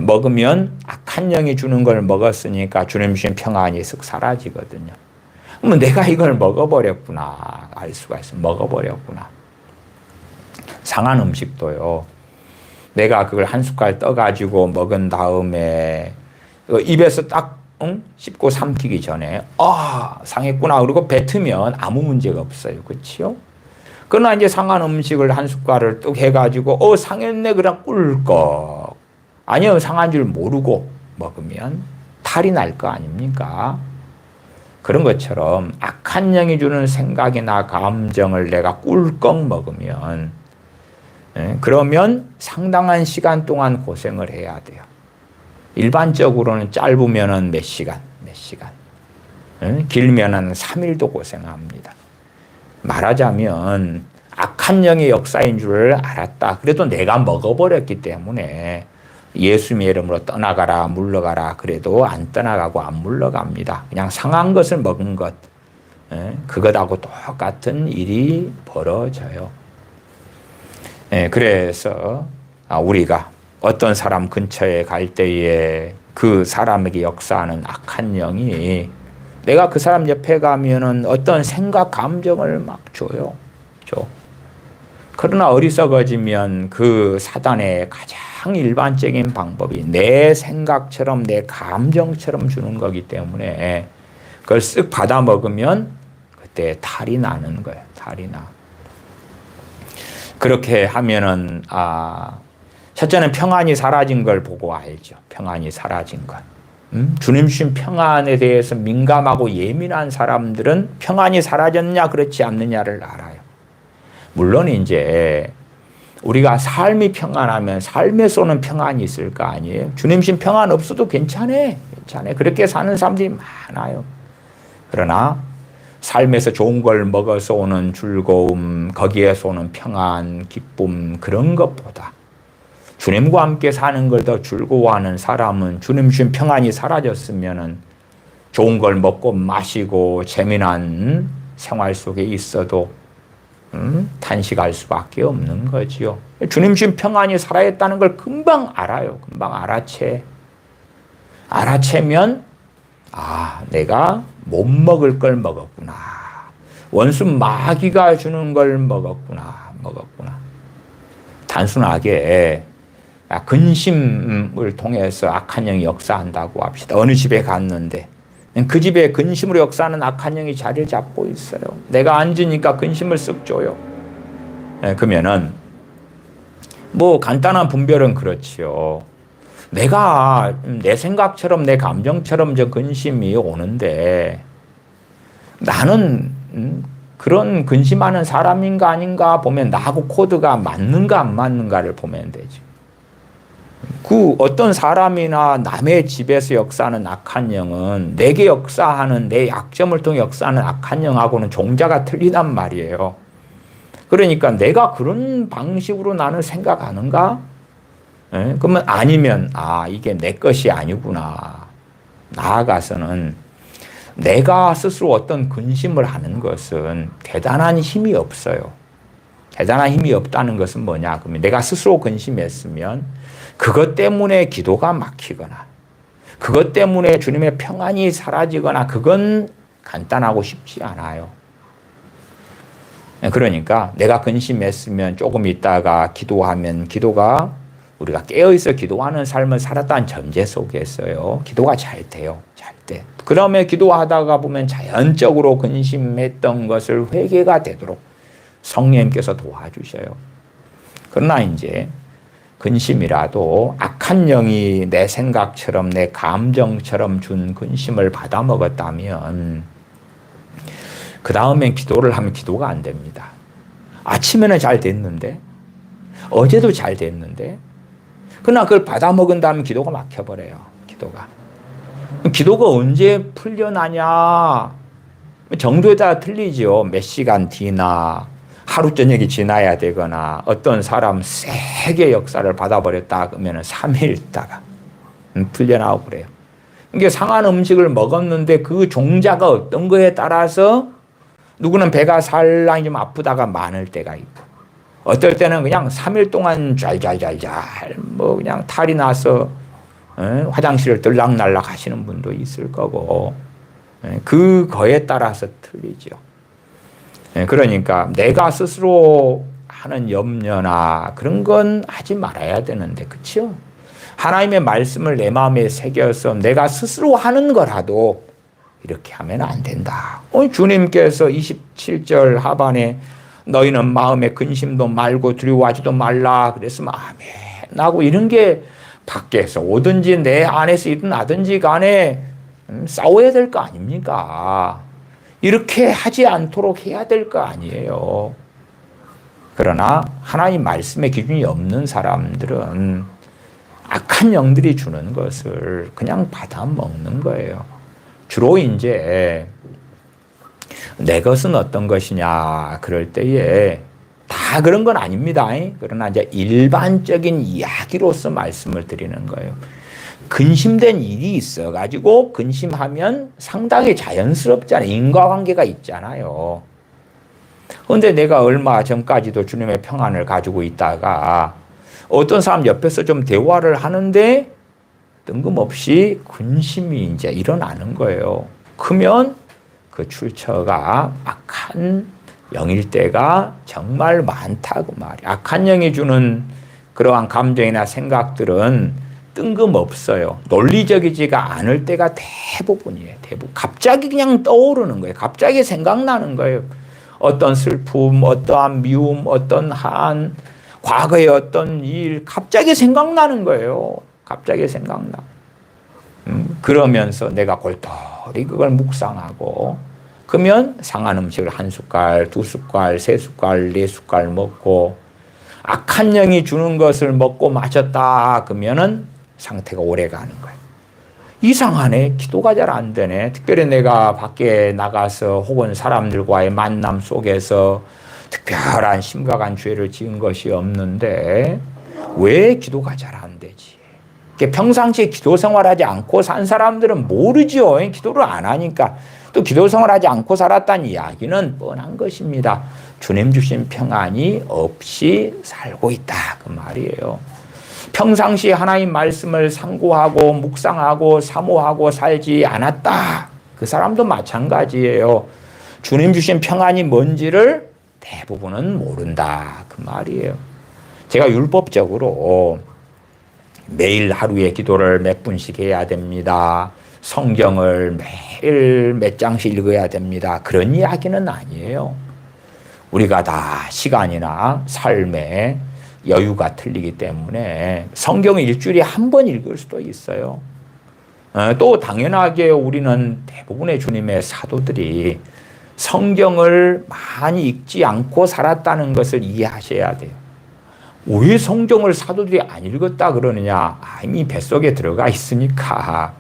먹으면 악한 영이 주는 걸 먹었으니까 주님 주신 평안이 쓱 사라지거든요. 그러면 내가 이걸 먹어버렸구나. 알 수가 있어요. 먹어버렸구나. 상한 음식도요. 내가 그걸 한 숟갈 떠가지고 먹은 다음에 입에서 딱 씹고 삼키기 전에 상했구나. 그리고 뱉으면 아무 문제가 없어요. 그렇죠? 그러나 이제 상한 음식을 한 숟갈을 뚝 해가지고 상했네. 그냥 꿀꺽. 아니요, 상한 줄 모르고 먹으면 탈이 날 거 아닙니까? 그런 것처럼 악한 영이 주는 생각이나 감정을 내가 꿀꺽 먹으면, 그러면 상당한 시간 동안 고생을 해야 돼요. 일반적으로는 짧으면 몇 시간, 길면은 3일도 고생합니다. 말하자면 악한 영의 역사인 줄 알았다. 그래도 내가 먹어버렸기 때문에 예수님의 이름으로 떠나가라, 물러가라. 그래도 안 떠나가고 안 물러갑니다. 그냥 상한 것을 먹은 것, 그것하고 똑같은 일이 벌어져요. 그래서 우리가 어떤 사람 근처에 갈 때에 그 사람에게 역사하는 악한 영이 내가 그 사람 옆에 가면은 어떤 생각, 감정을 막 줘요. 그러나 어리석어지면 그 사단의 가장 일반적인 방법이 내 생각처럼 내 감정처럼 주는 거기 때문에 그걸 쓱 받아 먹으면 그때 탈이 나는 거예요. 탈이 나. 그렇게 하면은 첫째는 평안이 사라진 걸 보고 알죠. 평안이 사라진 것. 주님 주신 평안에 대해서 민감하고 예민한 사람들은 평안이 사라졌냐 그렇지 않느냐를 알아요. 물론 이제 우리가 삶이 평안하면 삶에서는 평안이 있을 거 아니에요. 주님 신 평안 없어도 괜찮아. 그렇게 사는 사람들이 많아요. 그러나 삶에서 좋은 걸 먹어서 오는 즐거움, 거기에서 오는 평안, 기쁨 그런 것보다 주님과 함께 사는 걸 더 즐거워하는 사람은 주님 주신 평안이 사라졌으면은 좋은 걸 먹고 마시고 재미난 생활 속에 있어도 탄식할 수밖에 없는 거지요. 주님 주신 평안이 살아있다는 걸 금방 알아요. 금방 알아채면 내가 못 먹을 걸 먹었구나. 원수 마귀가 주는 걸 먹었구나. 단순하게 근심을 통해서 악한 영이 역사한다고 합시다. 어느 집에 갔는데 그 집에 근심으로 역사하는 악한 영이 자리를 잡고 있어요. 내가 앉으니까 근심을 쓱 줘요. 그러면은 간단한 분별은 그렇지요. 내가 내 생각처럼 내 감정처럼 저 근심이 오는데 나는 그런 근심하는 사람인가 아닌가 보면 나하고 코드가 맞는가 안 맞는가를 보면 되죠. 그 어떤 사람이나 남의 집에서 역사하는 악한 영은 내게 역사하는 내 약점을 통해 역사하는 악한 영하고는 종자가 틀리단 말이에요. 그러니까 내가 그런 방식으로 나는 생각하는가? 그러면 아니면 이게 내 것이 아니구나. 나아가서는 내가 스스로 어떤 근심을 하는 것은 대단한 힘이 없어요. 대단한 힘이 없다는 것은 뭐냐? 그러면 내가 스스로 근심했으면 그것 때문에 기도가 막히거나 그것 때문에 주님의 평안이 사라지거나 그건 간단하고 쉽지 않아요. 그러니까 내가 근심했으면 조금 있다가 기도하면 기도가 우리가 깨어있어 기도하는 삶을 살았다는 전제 속에서요. 기도가 잘 돼요. 잘 돼. 그러면 기도하다가 보면 자연적으로 근심했던 것을 회개가 되도록 성령님께서 도와주셔요. 그러나 이제 근심이라도 악한 영이 내 생각처럼 내 감정처럼 준 근심을 받아 먹었다면 그 다음엔 기도를 하면 기도가 안 됩니다. 아침에는 잘 됐는데 어제도 잘 됐는데 그러나 그걸 받아 먹은 다음에 기도가 막혀버려요. 기도가 언제 풀려나냐 정도에 따라 틀리죠. 몇 시간 뒤나 하루 저녁이 지나야 되거나 어떤 사람 세게 역사를 받아버렸다 그러면 3일 있다가 풀려나오고 그래요. 이게 상한 음식을 먹었는데 그 종자가 어떤 거에 따라서 누구는 배가 살랑이 좀 아프다가 많을 때가 있고 어떨 때는 그냥 3일 동안 잘 그냥 탈이 나서 화장실을 들락날락 하시는 분도 있을 거고 그거에 따라서 틀리죠. 그러니까 내가 스스로 하는 염려나 그런 건 하지 말아야 되는데 그렇죠? 하나님의 말씀을 내 마음에 새겨서 내가 스스로 하는 거라도 이렇게 하면 안 된다. 주님께서 27절 하반에 너희는 마음에 근심도 말고 두려워하지도 말라 그랬으면 아멘 하고 이런 게 밖에서 오든지 내 안에서 일어나든지 간에 싸워야 될 거 아닙니까? 이렇게 하지 않도록 해야 될 거 아니에요. 그러나 하나님 말씀의 기준이 없는 사람들은 악한 영들이 주는 것을 그냥 받아 먹는 거예요. 주로 이제 내 것은 어떤 것이냐 그럴 때에 다 그런 건 아닙니다. 그러나 이제 일반적인 이야기로서 말씀을 드리는 거예요. 근심된 일이 있어가지고 근심하면 상당히 자연스럽잖아요. 인과관계가 있잖아요. 그런데 내가 얼마 전까지도 주님의 평안을 가지고 있다가 어떤 사람 옆에서 좀 대화를 하는데 뜬금없이 근심이 이제 일어나는 거예요. 크면 그 출처가 악한 영일 때가 정말 많다고 말이야. 악한 영이 주는 그러한 감정이나 생각들은 뜬금없어요. 논리적이지가 않을 때가 대부분이에요. 대부분. 갑자기 그냥 떠오르는 거예요. 갑자기 생각나는 거예요. 어떤 슬픔, 어떠한 미움, 어떤 한 과거의 어떤 일 갑자기 생각나는 거예요. 갑자기 생각나. 그러면서 내가 골똘히 그걸 묵상하고 그러면 상한 음식을 한 숟갈, 두 숟갈, 세 숟갈, 네 숟갈 먹고 악한 영이 주는 것을 먹고 마셨다 그러면은 상태가 오래 가는 거예요. 이상하네. 기도가 잘 안 되네. 특별히 내가 밖에 나가서 혹은 사람들과의 만남 속에서 특별한 심각한 죄를 지은 것이 없는데 왜 기도가 잘 안 되지? 평상시에 기도 생활하지 않고 산 사람들은 모르죠. 기도를 안 하니까. 또 기도 생활하지 않고 살았다는 이야기는 뻔한 것입니다. 주님 주신 평안이 없이 살고 있다 그 말이에요. 평상시에 하나님 말씀을 상고하고 묵상하고 사모하고 살지 않았다. 그 사람도 마찬가지예요. 주님 주신 평안이 뭔지를 대부분은 모른다 그 말이에요. 제가 율법적으로 매일 하루에 기도를 몇 분씩 해야 됩니다. 성경을 매일 몇 장씩 읽어야 됩니다. 그런 이야기는 아니에요. 우리가 다 시간이나 삶의 여유가 틀리기 때문에 성경을 일주일에 한 번 읽을 수도 있어요. 또 당연하게 우리는 대부분의 주님의 사도들이 성경을 많이 읽지 않고 살았다는 것을 이해하셔야 돼요. 왜 성경을 사도들이 안 읽었다 그러느냐? 이미 뱃속에 들어가 있으니까.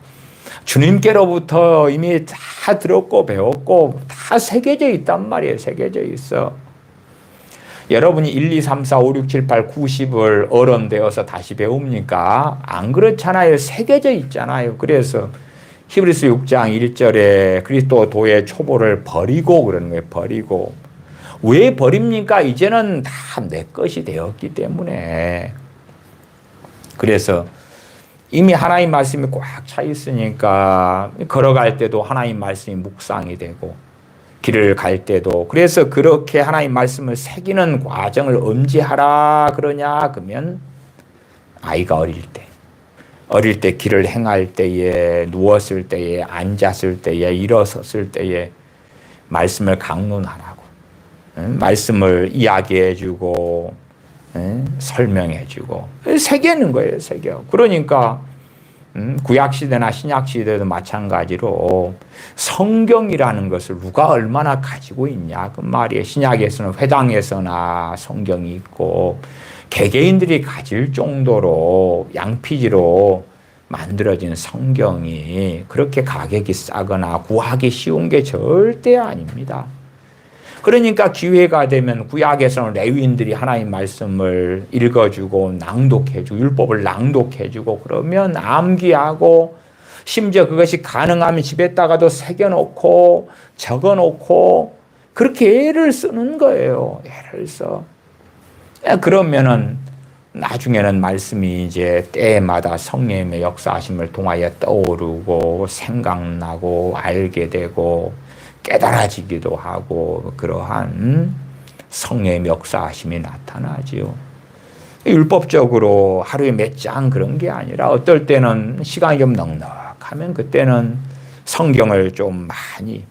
주님께로부터 이미 다 들었고 배웠고 다 새겨져 있단 말이에요. 새겨져 있어. 여러분이 1, 2, 3, 4, 5, 6, 7, 8, 9, 10을 어른되어서 다시 배웁니까? 안 그렇잖아요. 새겨져 있잖아요. 그래서 히브리서 6장 1절에 그리스도의 초보를 버리고 그러는 거예요. 버리고. 왜 버립니까? 이제는 다 내 것이 되었기 때문에. 그래서 이미 하나님 말씀이 꽉 차 있으니까 걸어갈 때도 하나님 말씀이 묵상이 되고 길을 갈 때도 그래서 그렇게 하나님 말씀을 새기는 과정을 언제하라 그러냐 그러면 아이가 어릴 때 길을 행할 때에 누웠을 때에 앉았을 때에 일어섰을 때에 말씀을 강론하라고 말씀을 이야기해주고 설명해주고 새기는 거예요. 새겨. 그러니까 구약시대나 신약시대도 마찬가지로 성경이라는 것을 누가 얼마나 가지고 있냐 그 말이에요. 신약에서는 회당에서나 성경이 있고 개개인들이 가질 정도로 양피지로 만들어진 성경이 그렇게 가격이 싸거나 구하기 쉬운 게 절대 아닙니다. 그러니까 기회가 되면 구약에서는 레위인들이 하나님 말씀을 읽어주고 낭독해주고 율법을 낭독해주고 그러면 암기하고 심지어 그것이 가능하면 집에다가도 새겨놓고 적어놓고 그렇게 애를 쓰는 거예요. 애를 써. 그러면은 나중에는 말씀이 이제 때마다 성령의 역사하심을 통하여 떠오르고 생각나고 알게 되고 깨달아지기도 하고 그러한 성령의 역사하심이 나타나지요. 율법적으로 하루에 몇 장 그런 게 아니라 어떨 때는 시간이 좀 넉넉하면 그때는 성경을 좀 많이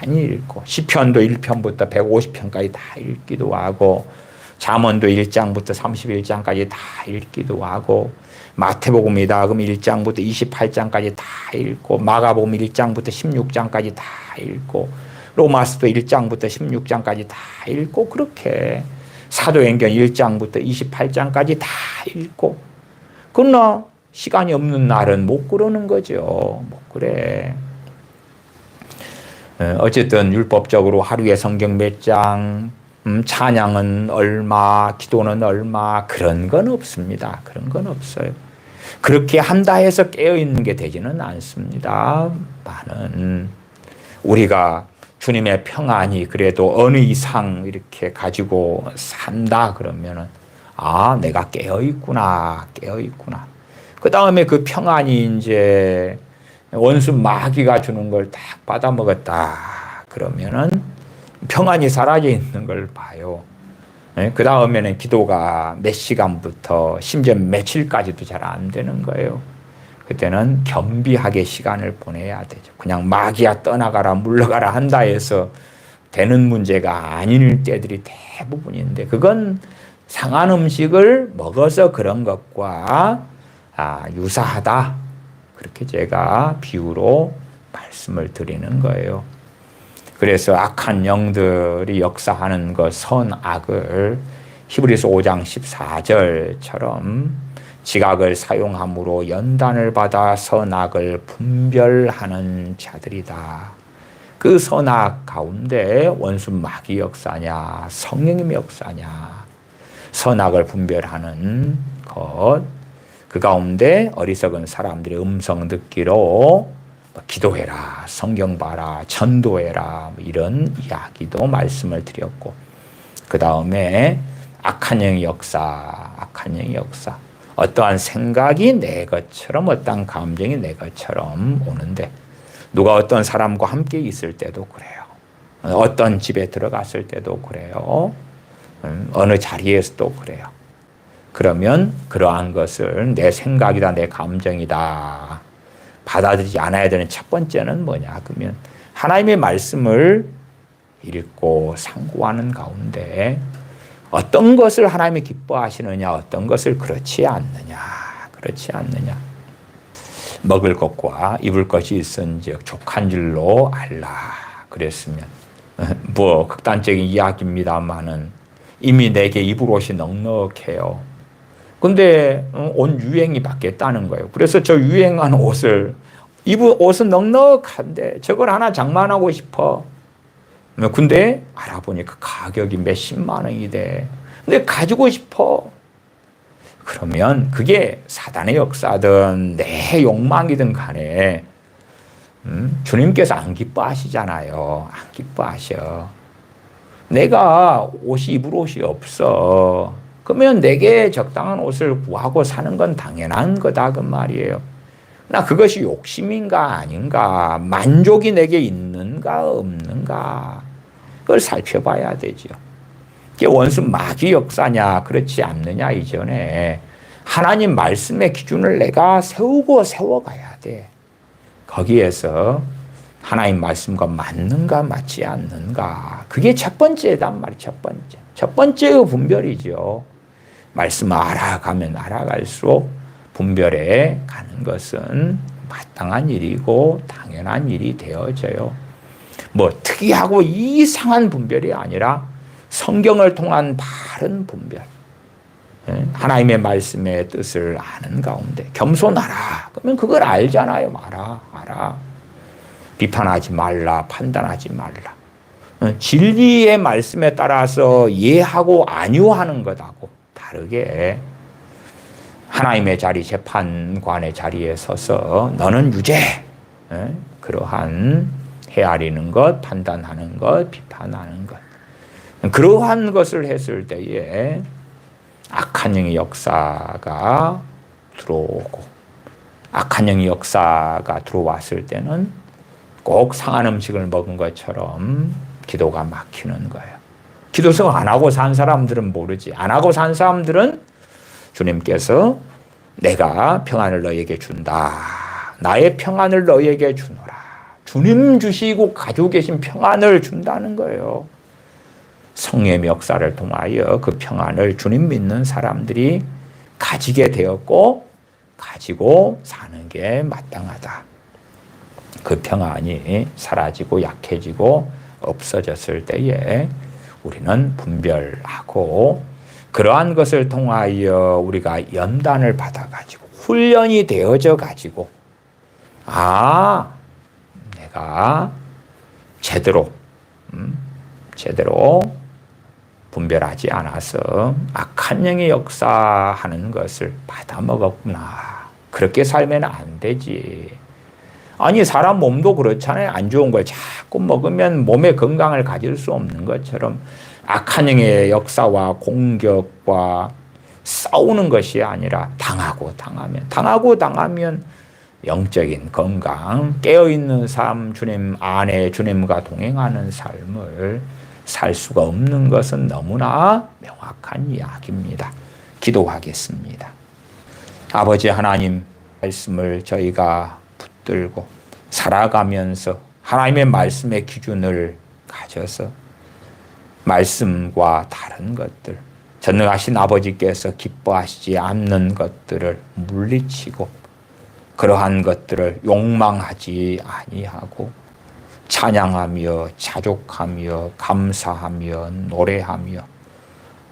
읽고 시편도 1편부터 150편까지 다 읽기도 하고 잠언도 1장부터 31장까지 다 읽기도 하고 마태복음이다 그럼 1장부터 28장까지 다 읽고 마가복음 1장부터 16장까지 다 읽고 로마서도 1장부터 16장까지 다 읽고 그렇게 사도행전 1장부터 28장까지 다 읽고 그러나 시간이 없는 날은 못 그러는 거죠. 못 그래. 어쨌든 율법적으로 하루에 성경 몇 장 찬양은 얼마, 기도는 얼마 그런 건 없습니다. 그런 건 없어요. 그렇게 한다 해서 깨어있는 게 되지는 않습니다. 많은 우리가 주님의 평안이 그래도 어느 이상 이렇게 가지고 산다 그러면은 아 내가 깨어있구나 깨어있구나. 그 다음에 그 평안이 이제 원수 마귀가 주는 걸 딱 받아먹었다 그러면은 평안이 사라져 있는 걸 봐요. 그 다음에는 기도가 몇 시간부터 심지어 며칠까지도 잘 안 되는 거예요. 그때는 겸비하게 시간을 보내야 되죠. 그냥 마귀야 떠나가라 물러가라 한다 해서 되는 문제가 아닐 때들이 대부분인데, 그건 상한 음식을 먹어서 그런 것과 유사하다. 그렇게 제가 비유로 말씀을 드리는 거예요. 그래서 악한 영들이 역사하는 것, 선악을 히브리서 5장 14절처럼 지각을 사용함으로 연단을 받아 선악을 분별하는 자들이다. 그 선악 가운데 원수 마귀 역사냐, 성령님의 역사냐, 선악을 분별하는 것, 그 가운데 어리석은 사람들의 음성 듣기로 기도해라, 성경 봐라, 전도해라, 이런 이야기도 말씀을 드렸고, 그 다음에 악한 영의 역사, 악한 영의 역사. 어떠한 생각이 내 것처럼, 어떠한 감정이 내 것처럼 오는데, 누가 어떤 사람과 함께 있을 때도 그래요. 어떤 집에 들어갔을 때도 그래요. 어느 자리에서도 그래요. 그러면 그러한 것을 내 생각이다, 내 감정이다, 받아들이지 않아야 되는 첫 번째는 뭐냐? 그러면 하나님의 말씀을 읽고 상고하는 가운데 어떤 것을 하나님이 기뻐하시느냐, 어떤 것을 그렇지 않느냐, 그렇지 않느냐. 먹을 것과 입을 것이 있은즉 족한 줄로 알라 그랬으면, 뭐 극단적인 이야기입니다만은 이미 내게 입을 옷이 넉넉해요. 근데 옷 유행이 바뀌었다는 거예요. 그래서 저 유행한 옷을, 입은 옷은 넉넉한데 저걸 하나 장만하고 싶어. 근데 알아보니까 가격이 몇십만 원이 돼. 근데 가지고 싶어. 그러면 그게 사단의 역사든 내 욕망이든 간에 주님께서 안 기뻐하시잖아요. 안 기뻐하셔. 내가 옷이 입을 옷이 없어. 그러면 내게 적당한 옷을 구하고 사는 건 당연한 거다 그 말이에요. 나 그것이 욕심인가 아닌가, 만족이 내게 있는가 없는가, 그걸 살펴봐야 되죠. 이게 원수 마귀 역사냐 그렇지 않느냐 이전에 하나님 말씀의 기준을 내가 세워가야 돼. 거기에서 하나님 말씀과 맞는가 맞지 않는가, 그게 첫 번째단 말이에요. 첫 번째의 분별이죠. 말씀 알아가면 알아갈수록 분별해 가는 것은 마땅한 일이고 당연한 일이 되어져요. 뭐 특이하고 이상한 분별이 아니라 성경을 통한 바른 분별, 하나님의 말씀의 뜻을 아는 가운데 겸손하라. 그러면 그걸 알잖아요. 알아. 비판하지 말라, 판단하지 말라. 진리의 말씀에 따라서 이해하고 안위하는 것하고 다르게 하나님의 자리, 재판관의 자리에 서서 너는 유죄, 그러한 헤아리는 것, 판단하는 것, 비판하는 것, 그러한 것을 했을 때에 악한 영의 역사가 들어오고, 악한 영의 역사가 들어왔을 때는 꼭 상한 음식을 먹은 것처럼 기도가 막히는 거예요. 기도성 안 하고 산 사람들은 모르지. 안 하고 산 사람들은 주님께서 내가 평안을 너에게 준다, 나의 평안을 너에게 주노라, 주님 주시고 가지고 계신 평안을 준다는 거예요. 성령의 역사를 통하여 그 평안을 주님 믿는 사람들이 가지게 되었고 가지고 사는 게 마땅하다. 그 평안이 사라지고 약해지고 없어졌을 때에 우리는 분별하고, 그러한 것을 통하여 우리가 연단을 받아가지고 훈련이 되어져 가지고, 내가 제대로 분별하지 않아서 악한 영의 역사하는 것을 받아먹었구나. 그렇게 살면 안 되지. 아니 사람 몸도 그렇잖아요. 안 좋은 걸 자꾸 먹으면 몸의 건강을 가질 수 없는 것처럼 악한 영의 역사와 공격과 싸우는 것이 아니라 당하고 당하면 영적인 건강, 깨어있는 삶, 주님 안에 주님과 동행하는 삶을 살 수가 없는 것은 너무나 명확한 이야기입니다. 기도하겠습니다. 아버지 하나님, 말씀을 저희가 붙들고 살아가면서 하나님의 말씀의 기준을 가져서 말씀과 다른 것들, 전능하신 아버지께서 기뻐하시지 않는 것들을 물리치고 그러한 것들을 욕망하지 아니하고 찬양하며 자족하며 감사하며 노래하며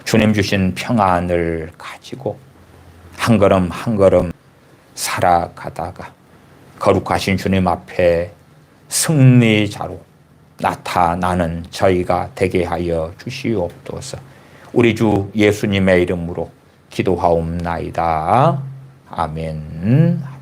주님 주신 평안을 가지고 한 걸음 한 걸음 살아가다가 거룩하신 주님 앞에 승리자로 나타나는 저희가 되게 하여 주시옵소서. 우리 주 예수님의 이름으로 기도하옵나이다. 아멘.